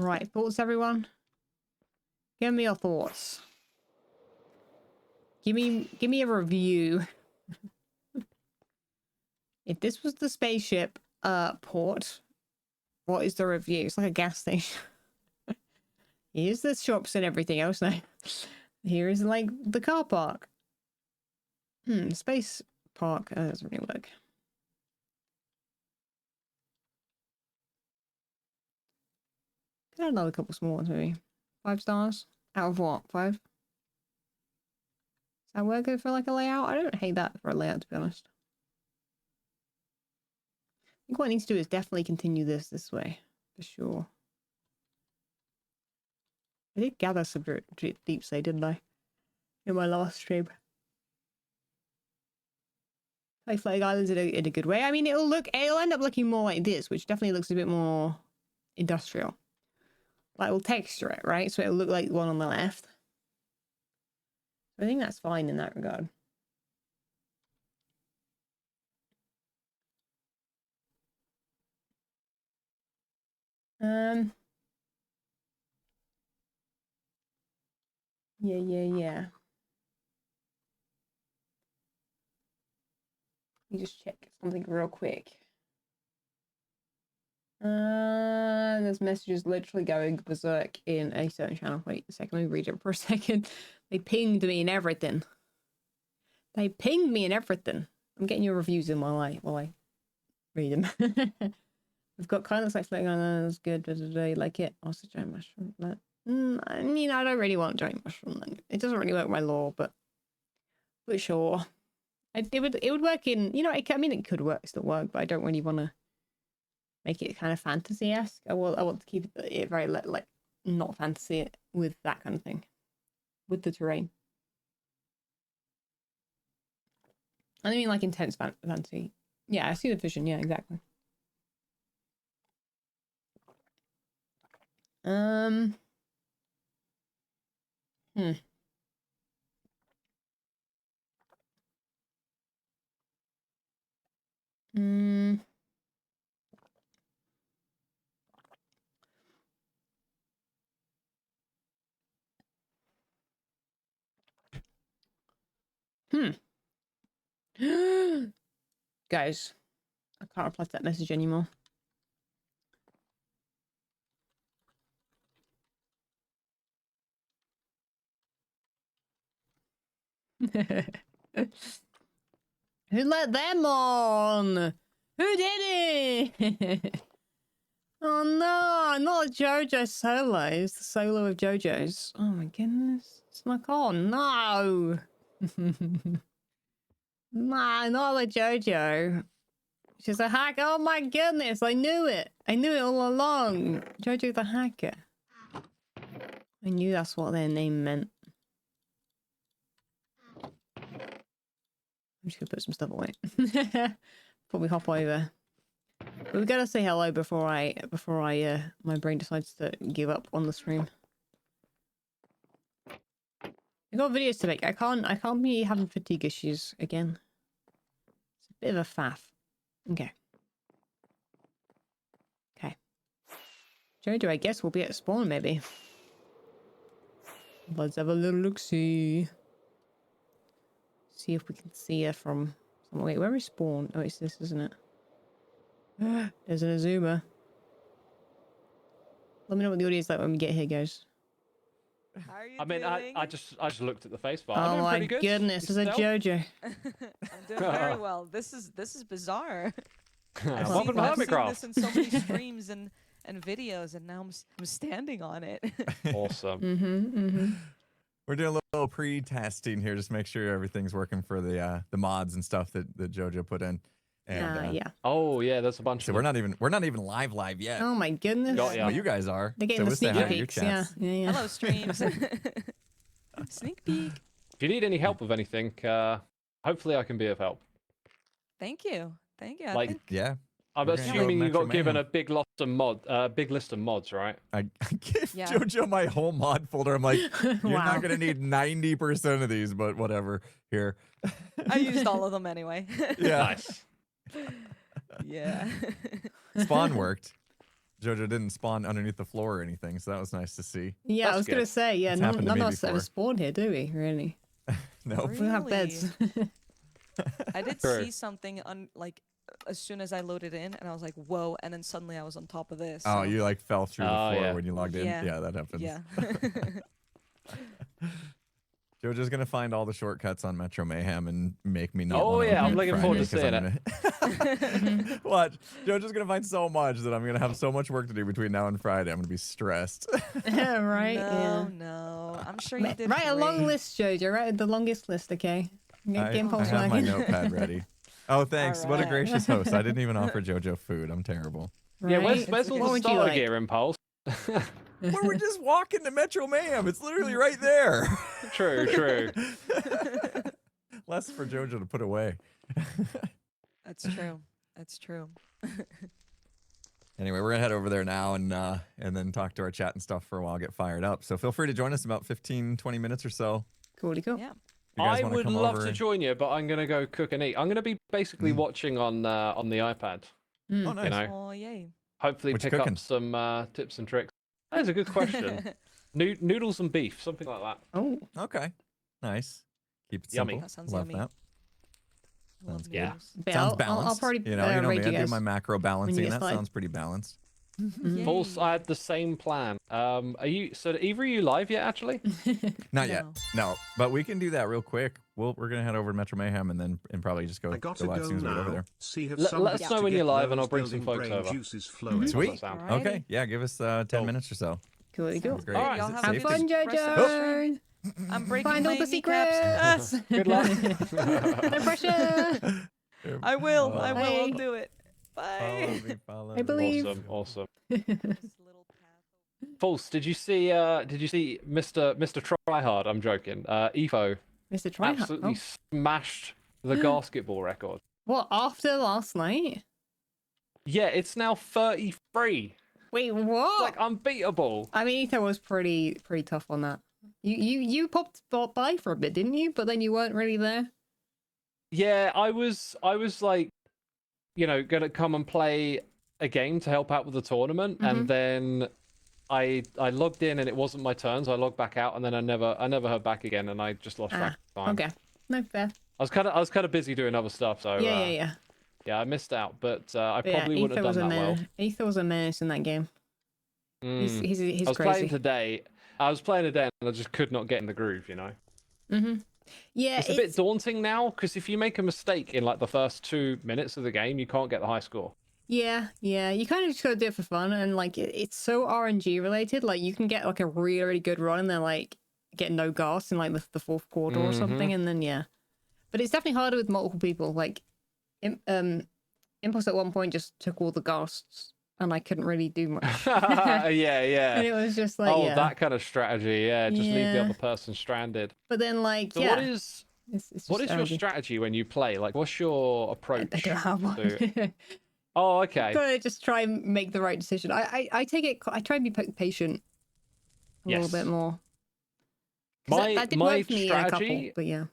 Right, thoughts, everyone? Give me your thoughts. Give me a review. If this was the spaceship port, what is the review? It's like a gas station. Here's the shops and everything else now. Here is like the car park. Space park. That doesn't really work. Could add another couple small ones maybe. 5 stars? Out of what? 5? Does that work good for like a layout? I don't hate that for a layout, to be honest. I think what I need to do is definitely continue this way. For sure. I did gather some deep sea, didn't I? In my last stream. Like Flag Islands in a good way. I mean, it'll end up looking more like this, which definitely looks a bit more industrial. Like, we'll texture it, right? So it'll look like the one on the left. I think that's fine in that regard. Yeah. Let me just check something real quick. There's messages literally going berserk in a certain channel. Wait a second, let me read it for a second. They pinged me and everything. I'm getting your reviews in while I read them. We've got kind of like floating on. That's good. You like it? Also, giant mushroom. But, I mean, I don't really want giant mushroom. It doesn't really work with my lore, but sure. It would work in, you know. I mean, it could still work, but I don't really want to make it kind of fantasy-esque. I want to keep it very like not fantasy with that kind of thing, with the terrain. I mean, like intense fantasy. Yeah, I see the vision. Yeah, exactly. Guys, I can't reply to that message anymore. Who let them on? Who did it? Oh no, not Jojo solos. The solo of Jojo's. Oh my goodness. Snuck on. No. Nah, not like Jojo. She's a hacker. Oh my goodness. I knew it. I knew it all along. Jojo the hacker. I knew that's what their name meant. I'm just gonna put some stuff away. Probably hop over. But we gotta say hello before my brain decides to give up on the stream. I got videos to make. I can't be having fatigue issues again. It's a bit of a faff. Okay. Jojo, I guess we'll be at spawn maybe. Let's have a little look-see. See if we can see her from somewhere. Wait, where is spawn? Oh, it's this, isn't it? There's an Azuma. Let me know what the audio is like when we get here, guys. How are you I mean, doing? I just looked at the face bar. Oh my goodness, there's a Jojo. I'm doing very well. This is bizarre. Welcome to I've seen Hermitcraft. this in so many streams and videos, and now I'm standing on it. Awesome. We're doing a little pre-testing here, just make sure everything's working for the mods and stuff that Jojo put in. And, yeah. Oh yeah, there's a bunch. So of we're not even live yet. Oh my goodness. Got ya. Well, you guys are. They're getting so the we'll say hi sneaky to your peeks. Yeah. chats. Hello, streams. Sneak peek. If you need any help with anything, hopefully I can be of help. Thank you. I Like, think Yeah. I'm We're gonna assuming go you got Metro given a Mayhem. big list of mods, right? I gave Yeah. Jojo my whole mod folder. I'm like, you're Wow. not gonna need 90% of these, but whatever. Here. I used all of them anyway. Yeah. Nice. Yeah. Spawn worked. Jojo didn't spawn underneath the floor or anything, so that was nice to see. Yeah, I That's was gonna good. say, yeah, It's none happened to me of us ever before. spawned here, do we? Really? No. We don't have beds. I did True. see something on like as soon as I loaded in, and I was like, "Whoa!" And then suddenly I was on top of this. Oh, so- you like fell through the Oh, floor yeah. when you logged in? Yeah. Yeah, that happens. Yeah. Jojo's gonna find all the shortcuts on Metro Mayhem and make me not. Oh, wanna yeah, open I'm it looking Friday forward to 'cause I'm gonna- Watch, Jojo's gonna find so much that I'm gonna have so much work to do between now and Friday. I'm gonna be stressed. Right? No, Yeah. no. I'm sure you did. Write a long great. list, Jojo. Write the longest list, okay? Get I Pulse have my working. notepad ready. Oh, thanks. What a Alright. gracious host. I didn't even offer Jojo food. I'm terrible. Yeah, where's, Right? where's What all the would you starter like? gear Impulse? Well, we're just walking to Metro Mayhem. It's literally right there. True, true. Less for Jojo to put away. That's true. That's true. Anyway, we're gonna head over there now and then talk to our chat and stuff for a while, get fired up. So feel free to join us in about 15, 20 minutes or so. Cool. Yeah. If you guys I wanna would come love over. to join you, but I'm gonna go cook and eat. I'm gonna be basically watching on the iPad. Mm. Oh, nice. know. Oh yay. Hopefully What you pick cooking? up some tips and tricks. That is a good question. Noodles and beef, something like that. Oh, Okay. Nice. Keep it Yummy. simple. That sounds Love yummy. that. Love Sounds good. yeah. noodles. But Sounds I'll balanced. probably you know me. rate I you do guys. my macro balancing. get That started. sounds pretty balanced. Mhm. False, Yay. I had the same plan. Are you? So either are you live yet? Actually, Not yet. No. No, but we can do that real quick. We're gonna head over to Metro Mayhem and probably just go I gotta live as go soon as we get over now. there. See if Let some us bits know to when get you're live and those I'll bring some building folks brain over. juices flowing. Sweet. How's that sound? Alrighty. Okay. Yeah. Give us 10 Cool. minutes or so. Cool. Cool. Sounds Great. good. Alright. Y'all Is it have Have safe? fun, the rest of the stream. Jojo. I'm breaking Find all my the kneecaps. secrets. Good luck. No pressure. I will. I will. Bye. I'll do it. Bye. Follow I me. believe. Awesome. This little path. False. Did you see Mr. Tryhard? I'm joking. Efo Mr. Tryhard. absolutely Oh. smashed the basketball record. What, after last night? Yeah, it's now 33. Wait, It's what? like unbeatable. I mean, Ethan was pretty tough on that. You popped by for a bit, didn't you? But then you weren't really there. Yeah, I was like, gonna come and play a game to help out with the tournament, and then I logged in and it wasn't my turn, so I logged back out, and then I never heard back again, and I just lost track of time. Okay, no fair. I was kind of busy doing other stuff, so Yeah. yeah, I missed out, but I But probably wouldn't have was done a that well. menace. Ethan was a menace in that game. He's I was crazy. playing today. I was playing today, and I just could not get in the groove. Yeah, It's a bit daunting now because if you make a mistake in like the first 2 minutes of the game, you can't get the high score. Yeah. You kind of just gotta do it for fun, and like it's so RNG related. Like you can get like a really good run, and then like get no gas in like the fourth quarter or something, and then yeah. But it's definitely harder with multiple people. Like, Impulse at one point just took all the ghasts, and I couldn't really do much. yeah. And it was just like, Oh, yeah. that kind of strategy. Yeah, just leave the Yeah. other person stranded. But then, like, So yeah. what is it's your just RNG. strategy when you play? Like, what's your approach? I don't have one. to- Oh, okay. Gotta just try and make the right decision. I take it. I try and be patient a little Yes. bit more. 'Cause that did work for me in a couple, strategy. but yeah.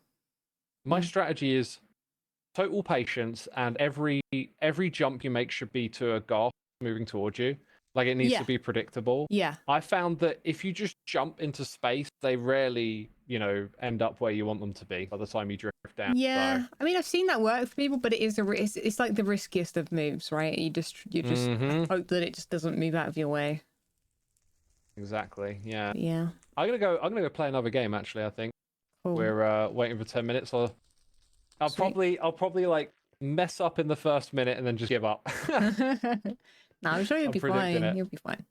My strategy is total patience, and every jump you make should be to a goal moving towards you. Like it needs Yeah. to be predictable. Yeah. I found that if you just jump into space, they rarely, end up where you want them to be by the time you drift down. Yeah. So, I mean, I've seen that work for people, but it is it's like the riskiest of moves, right? You just Mhm. hope that it just doesn't move out of your way. exactly. Yeah. But yeah. I'm gonna go play another game. Actually, I think Cool. we're waiting for 10 minutes. I'll Sweet. probably like mess up in the first minute and then just give up. No, I'm sure you'll I'm be predicting fine. it. You'll be fine.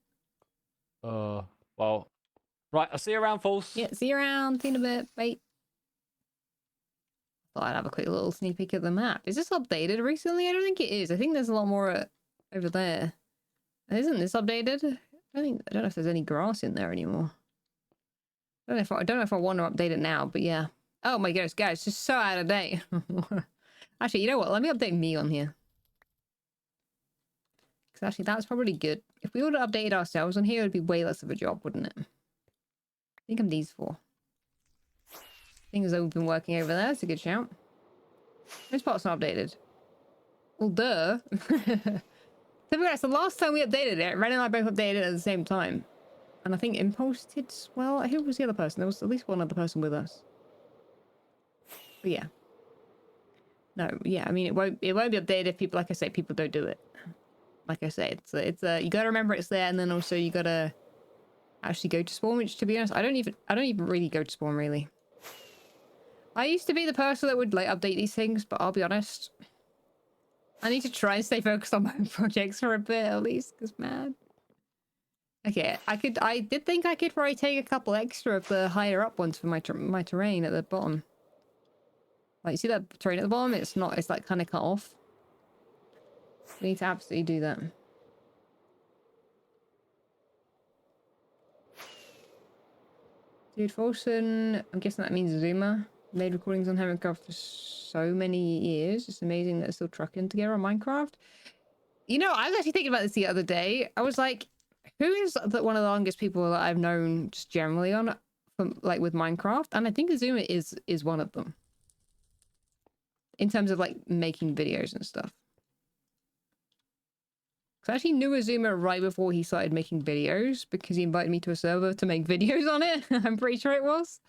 Well, right. I'll see you around, False. Yeah. See you around. See you in a bit. Bye. Thought I'd have a quick little sneak peek at the map. Is this updated recently? I don't think it is. I think there's a lot more over there. Isn't this updated? I don't know if there's any grass in there anymore. I don't know if I want to update it now, but yeah. Oh my gosh, guys, it's just so out of date. Actually, you know what? Let me update me on here. Because actually, that's probably good. If we would have updated ourselves on here, it would be way less of a job, wouldn't it? I think I'm these four. Things as though we've been working over there. That's a good shout. This part's not updated. Well, duh. To be honest, the last time we updated it, Ren and I both updated it at the same time. And I think Impulse did as well. Who was the other person? There was at least one other person with us. But yeah. No, yeah, I mean, it won't be updated if people, like I say, people don't do it. Like I say, it's you gotta remember it's there, and then also you gotta actually go to spawn, which, to be honest, I don't even really go to spawn, really. I used to be the person that would, like, update these things, but I'll be honest, I need to try and stay focused on my projects for a bit, at least, because, man. Okay, I did think I could probably take a couple extra of the higher up ones for my terrain at the bottom. Like, you see that terrain at the bottom? It's like kind of cut off. We need to absolutely do that. Dude, Folson, I'm guessing that means Zuma. Made recordings on Hermitcraft for so many years. It's amazing that they're still trucking together on Minecraft. You know, I was actually thinking about this the other day. I was like, who is one of the longest people that I've known just generally on, like, with Minecraft? And I think Azuma is one of them. In terms of, like, making videos and stuff. Because I actually knew Azuma right before he started making videos, because he invited me to a server to make videos on it. I'm pretty sure it was.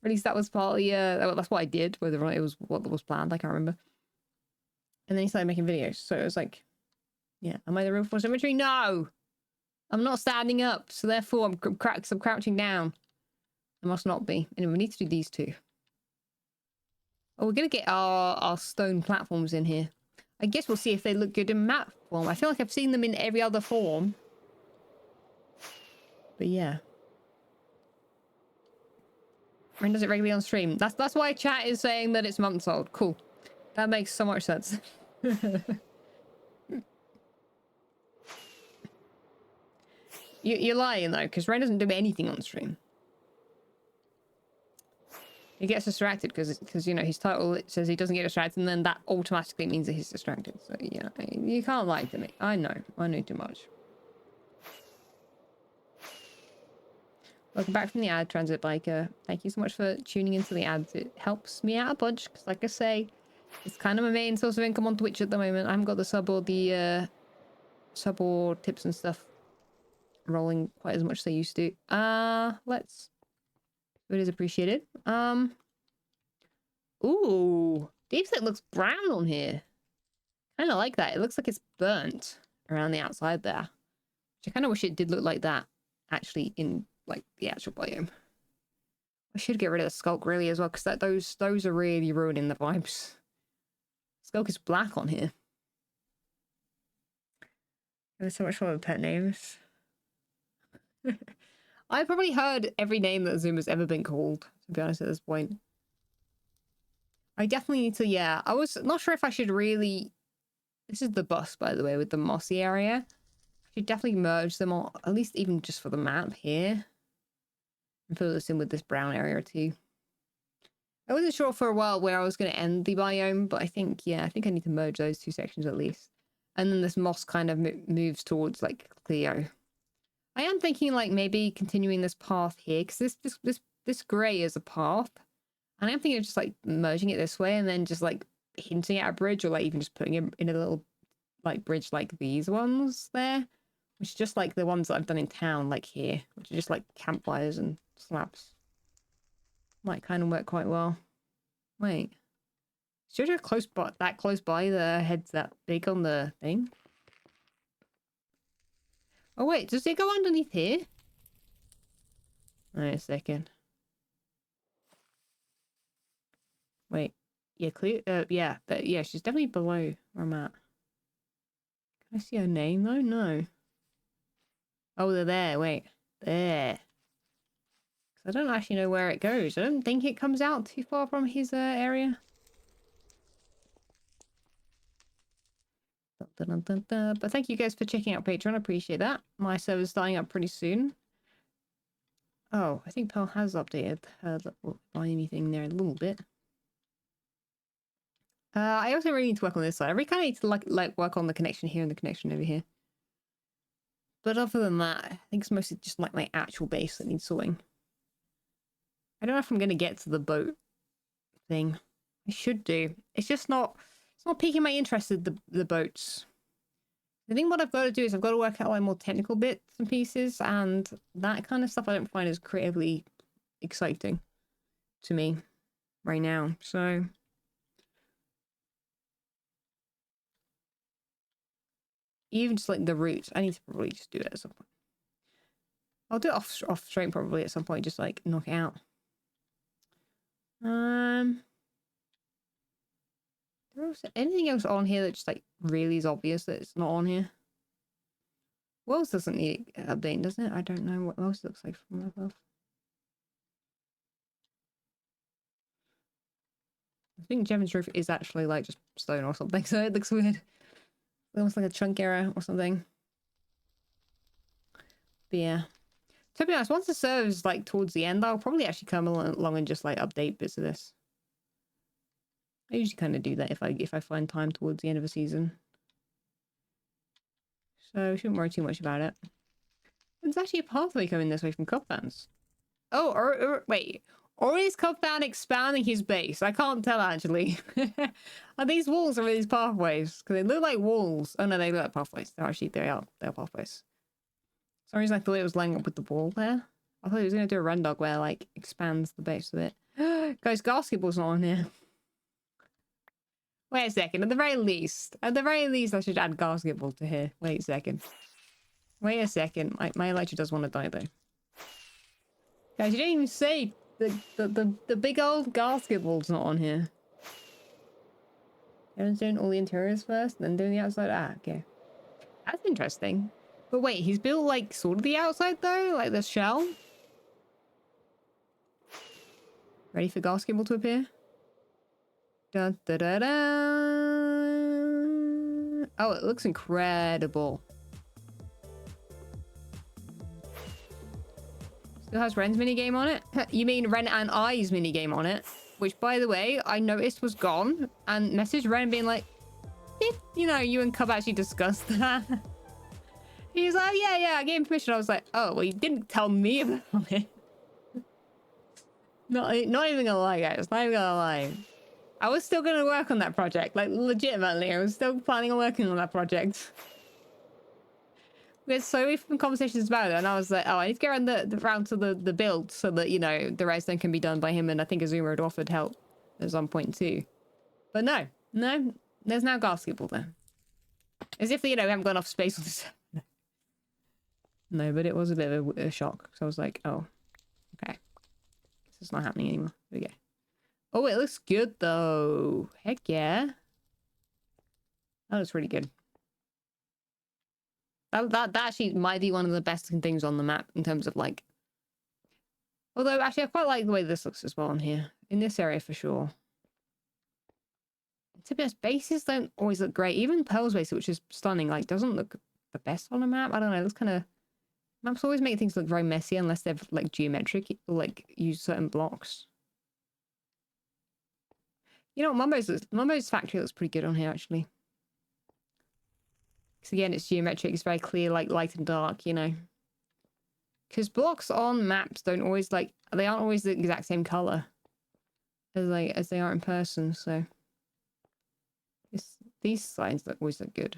Or at least that was partly, that's what I did, whether or not it was what was planned, I can't remember. And then he started making videos, so it was like, yeah, am I the real Falsesymmetry? No! I'm not standing up, so therefore I'm crouching down. I must not be. Anyway, we need to do these two. Oh, we're gonna get our stone platforms in here. I guess we'll see if they look good in map form. I feel like I've seen them in every other form. But yeah. When does it regularly on stream? That's why chat is saying that it's months old. Cool. That makes so much sense. You're lying though, because Ren doesn't do anything on stream. He gets distracted because you know his title it says he doesn't get distracted, and then that automatically means that he's distracted. So yeah, you can't lie to me. I know too much. Welcome back from the ad, Transit Biker. Thank you so much for tuning into the ads. It helps me out a bunch because, like I say, it's kind of my main source of income on Twitch at the moment. I haven't got the sub or tips and stuff rolling quite as much as they used to. Let's. It is appreciated. Ooh, Deep Set looks brown on here. Kind of like that. It looks like it's burnt around the outside there. Which I kind of wish it did look like that, actually, in like the actual biome. I should get rid of the Skulk really as well, because those are really ruining the vibes. Skulk is black on here. There's so much fun with pet names. I've probably heard every name that Zoom has ever been called, to be honest, at this point. I definitely need to, yeah. I was not sure if I should really... This is the bus, by the way, with the mossy area. I should definitely merge them all, at least even just for the map here. And fill this in with this brown area too. I wasn't sure for a while where I was going to end the biome, but I think, yeah, I think I need to merge those two sections at least. And then this moss kind of moves towards, like, Cleo. I am thinking, like, maybe continuing this path here, because this grey is a path. And I'm thinking of just, like, merging it this way and then just, like, hinting at a bridge, or, like, even just putting it in a little, like, bridge like these ones there. Which is just, like, the ones that I've done in town, like here. Which are just, like, campfires and slabs. Might kind of work quite well. Wait. Is Jojo close by the head's that big on the thing? Oh wait, does it go underneath here? Wait a second. Wait. Yeah, clear. Yeah, yeah, she's definitely below where I'm at. Can I see her name though? No. Oh, they're there. Wait, there. I don't actually know where it goes. I don't think it comes out too far from his area. Dun, dun, dun. But thank you guys for checking out Patreon. I appreciate that. My server's starting up pretty soon. Oh, I think Pearl has updated her little biome thing there a little bit. I also really need to work on this side. I really kind of need to like work on the connection here and the connection over here. But other than that, I think it's mostly just like my actual base that needs sorting. I don't know if I'm going to get to the boat thing. I should do. It's just not... It's not piquing my interest in the boats. I think what I've got to do is I've got to work out like more technical bits and pieces, and that kind of stuff I don't find as creatively exciting to me right now. So even just like the roots, I need to probably just do it at some point. I'll do it off stream probably at some point, just like knock it out. There's anything else on here that just like really is obvious that it's not on here? What else doesn't need updating, doesn't it? I don't know what else it looks like from above. I think Jevon's roof is actually like just stone or something, so it looks weird. Almost like a chunk error or something. But yeah. To be honest, once the server's like towards the end, I'll probably actually come along and just like update bits of this. I usually kind of do that if I find time towards the end of a season. So shouldn't worry too much about it. There's actually a pathway coming this way from Cubfans. Oh, or wait. Or is Cubfan expanding his base? I can't tell actually. Are these walls or are these pathways? Because they look like walls. Oh no, they look like pathways. They're actually they are pathways. For some reason I thought it was lining up with the wall there. I thought he was gonna do a rendog where like expands the base a bit. Guys, basketball's not on here. Wait a second, at the very least I should add basketball to here. Wait a second. Wait a second. My electric does want to die though. Guys, you didn't even say the big old basketball's not on here. Everyone's doing all the interiors first, then doing the outside. Ah, okay. That's interesting. But wait, he's built like sort of the outside though? Like the shell? Ready for basketball to appear? Dun, da, da, da. Oh, it looks incredible. Still has Ren's minigame on it? You mean Ren and I's minigame on it? Which, by the way, I noticed was gone. And messaged Ren being like, you know, you and Cub actually discussed that. He was like, yeah, I gave him permission. I was like, oh, well, you didn't tell me about it. Not even gonna lie, guys. Not even gonna lie. I was still gonna work on that project. Like, legitimately, I was still planning on working on that project. We had so many conversations about it, and I was like, oh, I need to get around the round to the build so that, you know, the rest then can be done by him, and I think Azuma had offered help at some point too. But no, there's now basketball there. As if, you know, we haven't got enough space on this. No, but it was a bit of a shock, so I was like, oh, okay. Guess it's not happening anymore. There we go. Oh, it looks good though. Heck yeah. That looks really good. That actually might be one of the best things on the map in terms of like... Although, actually, I quite like the way this looks as well on here. In this area, for sure. To be honest, bases don't always look great. Even Pearl's base, which is stunning, like, doesn't look the best on a map. I don't know, it looks kind of... Maps always make things look very messy unless they're, like, geometric, or, like, use certain blocks. You know what, Mumbo's factory looks pretty good on here, actually. Because again, it's geometric, it's very clear, like light and dark, you know. Because blocks on maps don't always like, they aren't always the exact same color as they are in person, so. These signs always look good.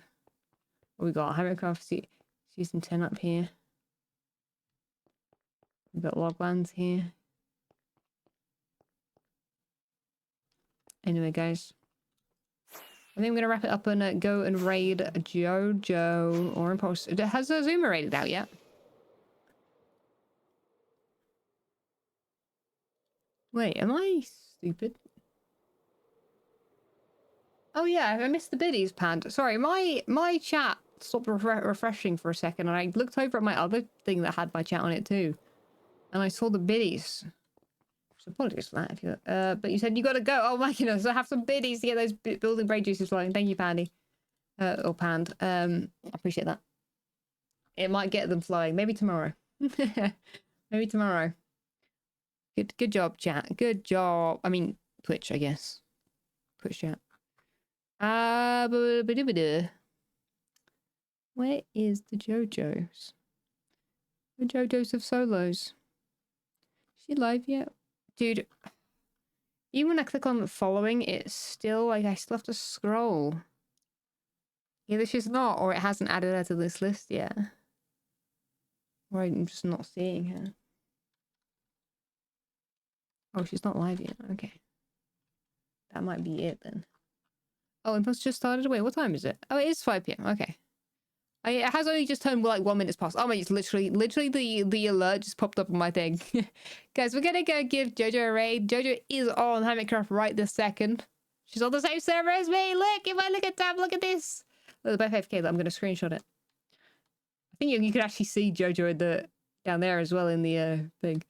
What we got? Hermitcraft season 10 up here. We've got loglands here. Anyway, guys. I think I'm going to wrap it up and go and raid Jojo or Impulse. Has Azuma raided out yet? Wait, am I stupid? Oh yeah, I missed the biddies, Pand. Sorry, my chat stopped refreshing for a second, and I looked over at my other thing that had my chat on it too. And I saw the biddies. So apologies for that. If you, but you said you got to go. Oh my goodness, I have some biddies to get those building braid juices flowing. Thank you, Pandy. Or Pand. I appreciate that. It might get them flowing. Maybe tomorrow. Maybe tomorrow. Good job, chat. Good job. I mean, Twitch, I guess. Twitch chat. Where is the Jojos? The Jojos of Solos. Is she live yet? Dude, even when I click on following, it's still like I still have to scroll. Either she's not, or it hasn't added her to this list yet. Or I'm just not seeing her. Oh, she's not live yet. Okay. That might be it then. Oh, it must just started. Wait, what time is it? Oh, it is 5 p.m. Okay. It has only just turned like 1 minute past. Oh my, it's literally the alert just popped up on my thing. Guys, we're gonna go give Jojo a raid. Jojo is on Hermitcraft right this second. She's on the same server as me. Look, if I look at tab, look at this. Look, by 5k, I'm gonna screenshot it. I think you can actually see Jojo in the down there as well in the thing.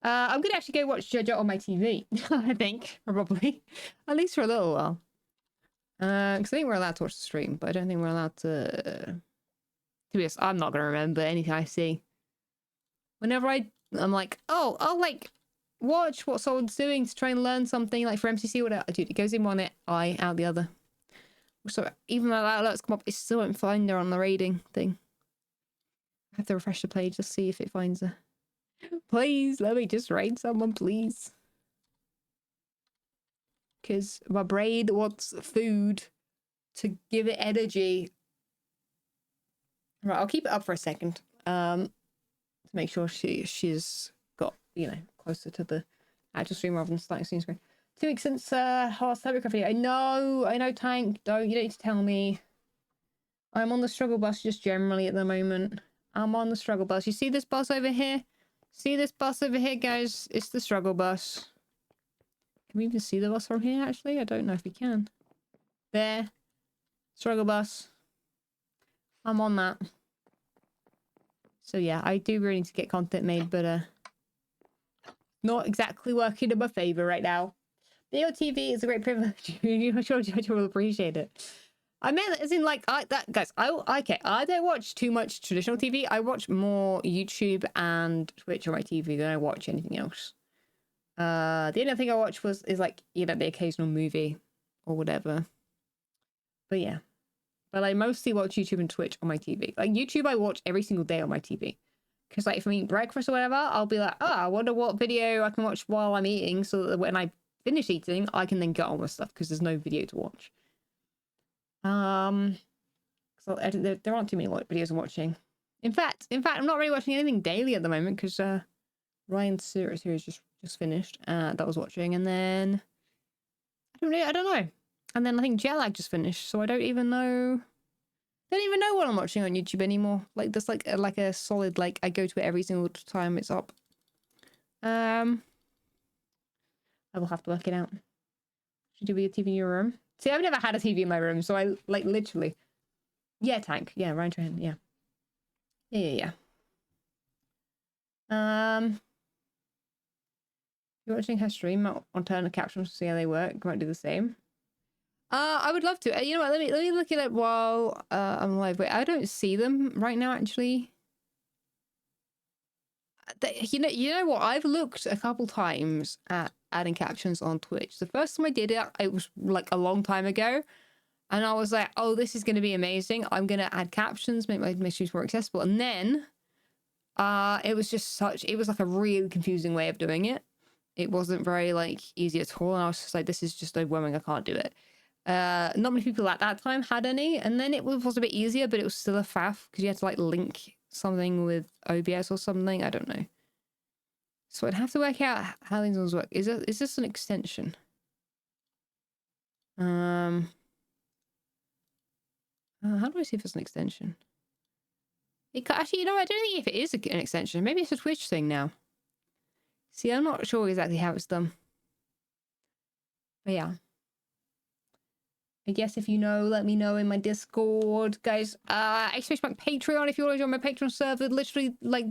I'm gonna actually go watch Jojo on my TV. I think probably, at least for a little while. Because I think we're allowed to watch the stream, but I don't think we're allowed to. To be honest, I'm not gonna remember anything I see. Whenever I'm like, oh, I'll like watch what someone's doing to try and learn something, like for MCC, whatever. Dude, it goes in one eye, out the other. So even though that alerts come up, it still won't find her on the raiding thing. I have to refresh the page to see if it finds her. Please, let me just raid someone, please. Because my brain wants food to give it energy. Right, I'll keep it up for a second. To make sure she's got, you know, closer to the actual stream rather than starting screen. 2 weeks since Hermitcraft video. I know, Tank. You don't need to tell me. I'm on the struggle bus just generally at the moment. I'm on the struggle bus. You see this bus over here? See this bus over here, guys? It's the struggle bus. Can we even see the bus from here, actually? I don't know if we can. There. Struggle bus. I'm on that. So yeah, I do really need to get content made, but not exactly working in my favor right now. Video TV is a great privilege. I'm sure Jojo will appreciate it. I meant as in like I don't watch too much traditional TV. I watch more YouTube and Twitch on my TV than I watch anything else. The only thing I watch is like, you know, the occasional movie or whatever. But yeah. But I mostly watch YouTube and Twitch on my TV. Like YouTube I watch every single day on my TV. Because like if I'm eating breakfast or whatever, I'll be like, oh, I wonder what video I can watch while I'm eating so that when I finish eating, I can then get on with stuff because there's no video to watch. So there aren't too many videos I'm watching. In fact, I'm not really watching anything daily at the moment because Ryan's series just finished. That I was watching, and then I don't know. And then I think Jetlag just finished, so I don't even know what I'm watching on YouTube anymore. Like there's like a solid, like I go to it every single time it's up. I will have to work it out. Should you be a TV in your room? See, I've never had a TV in my room, so I like literally. Yeah, Tank. Yeah, Ryan Trahan. Yeah. Yeah. You're watching her stream on turn of captions to see how they work. You might do the same. I would love to. You know what? Let me look at it while I'm live. Wait, I don't see them right now. Actually, you know what? I've looked a couple times at adding captions on Twitch. The first time I did it, it was like a long time ago, and I was like, "Oh, this is going to be amazing. I'm going to add captions, make my streams more accessible." And then, it was like a really confusing way of doing it. It wasn't very like easy at all, and I was just like, "This is just overwhelming. I can't do it." Not many people at that time had any, and then it was a bit easier, but it was still a faff because you had to like link something with OBS or something. I don't know. So I'd have to work out how things work. Is this an extension? How do I see if it's an extension? Actually, you know, I don't think if it is an extension. Maybe it's a Twitch thing now. See, I'm not sure exactly how it's done. But yeah. I guess if you know, let me know in my Discord, guys. Expect my Patreon if you want to join my Patreon server. Literally, like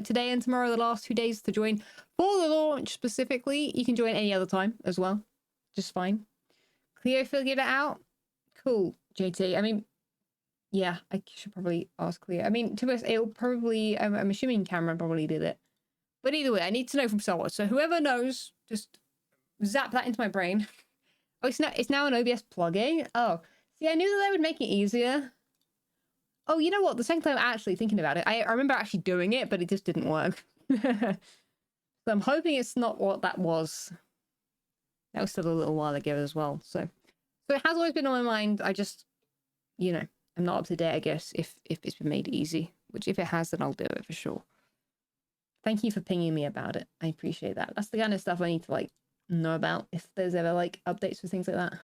today and tomorrow, the last 2 days to join for the launch specifically. You can join any other time as well, just fine. Cleo figured it out. Cool, JT. I mean, yeah, I should probably ask Cleo. I mean, to us, it'll probably. I'm assuming Cameron probably did it, but either way, I need to know from someone. So whoever knows, just zap that into my brain. Oh, it's now an OBS plugin? Oh, see, I knew that would make it easier. Oh, you know what? The second time actually thinking about it, I remember actually doing it, but it just didn't work. So I'm hoping it's not what that was. That was still a little while ago as well. So it has always been on my mind. I just you know, I'm not up to date, I guess, if it's been made easy. Which if it has, then I'll do it for sure. Thank you for pinging me about it. I appreciate that. That's the kind of stuff I need to like know about if there's ever like updates for things like that.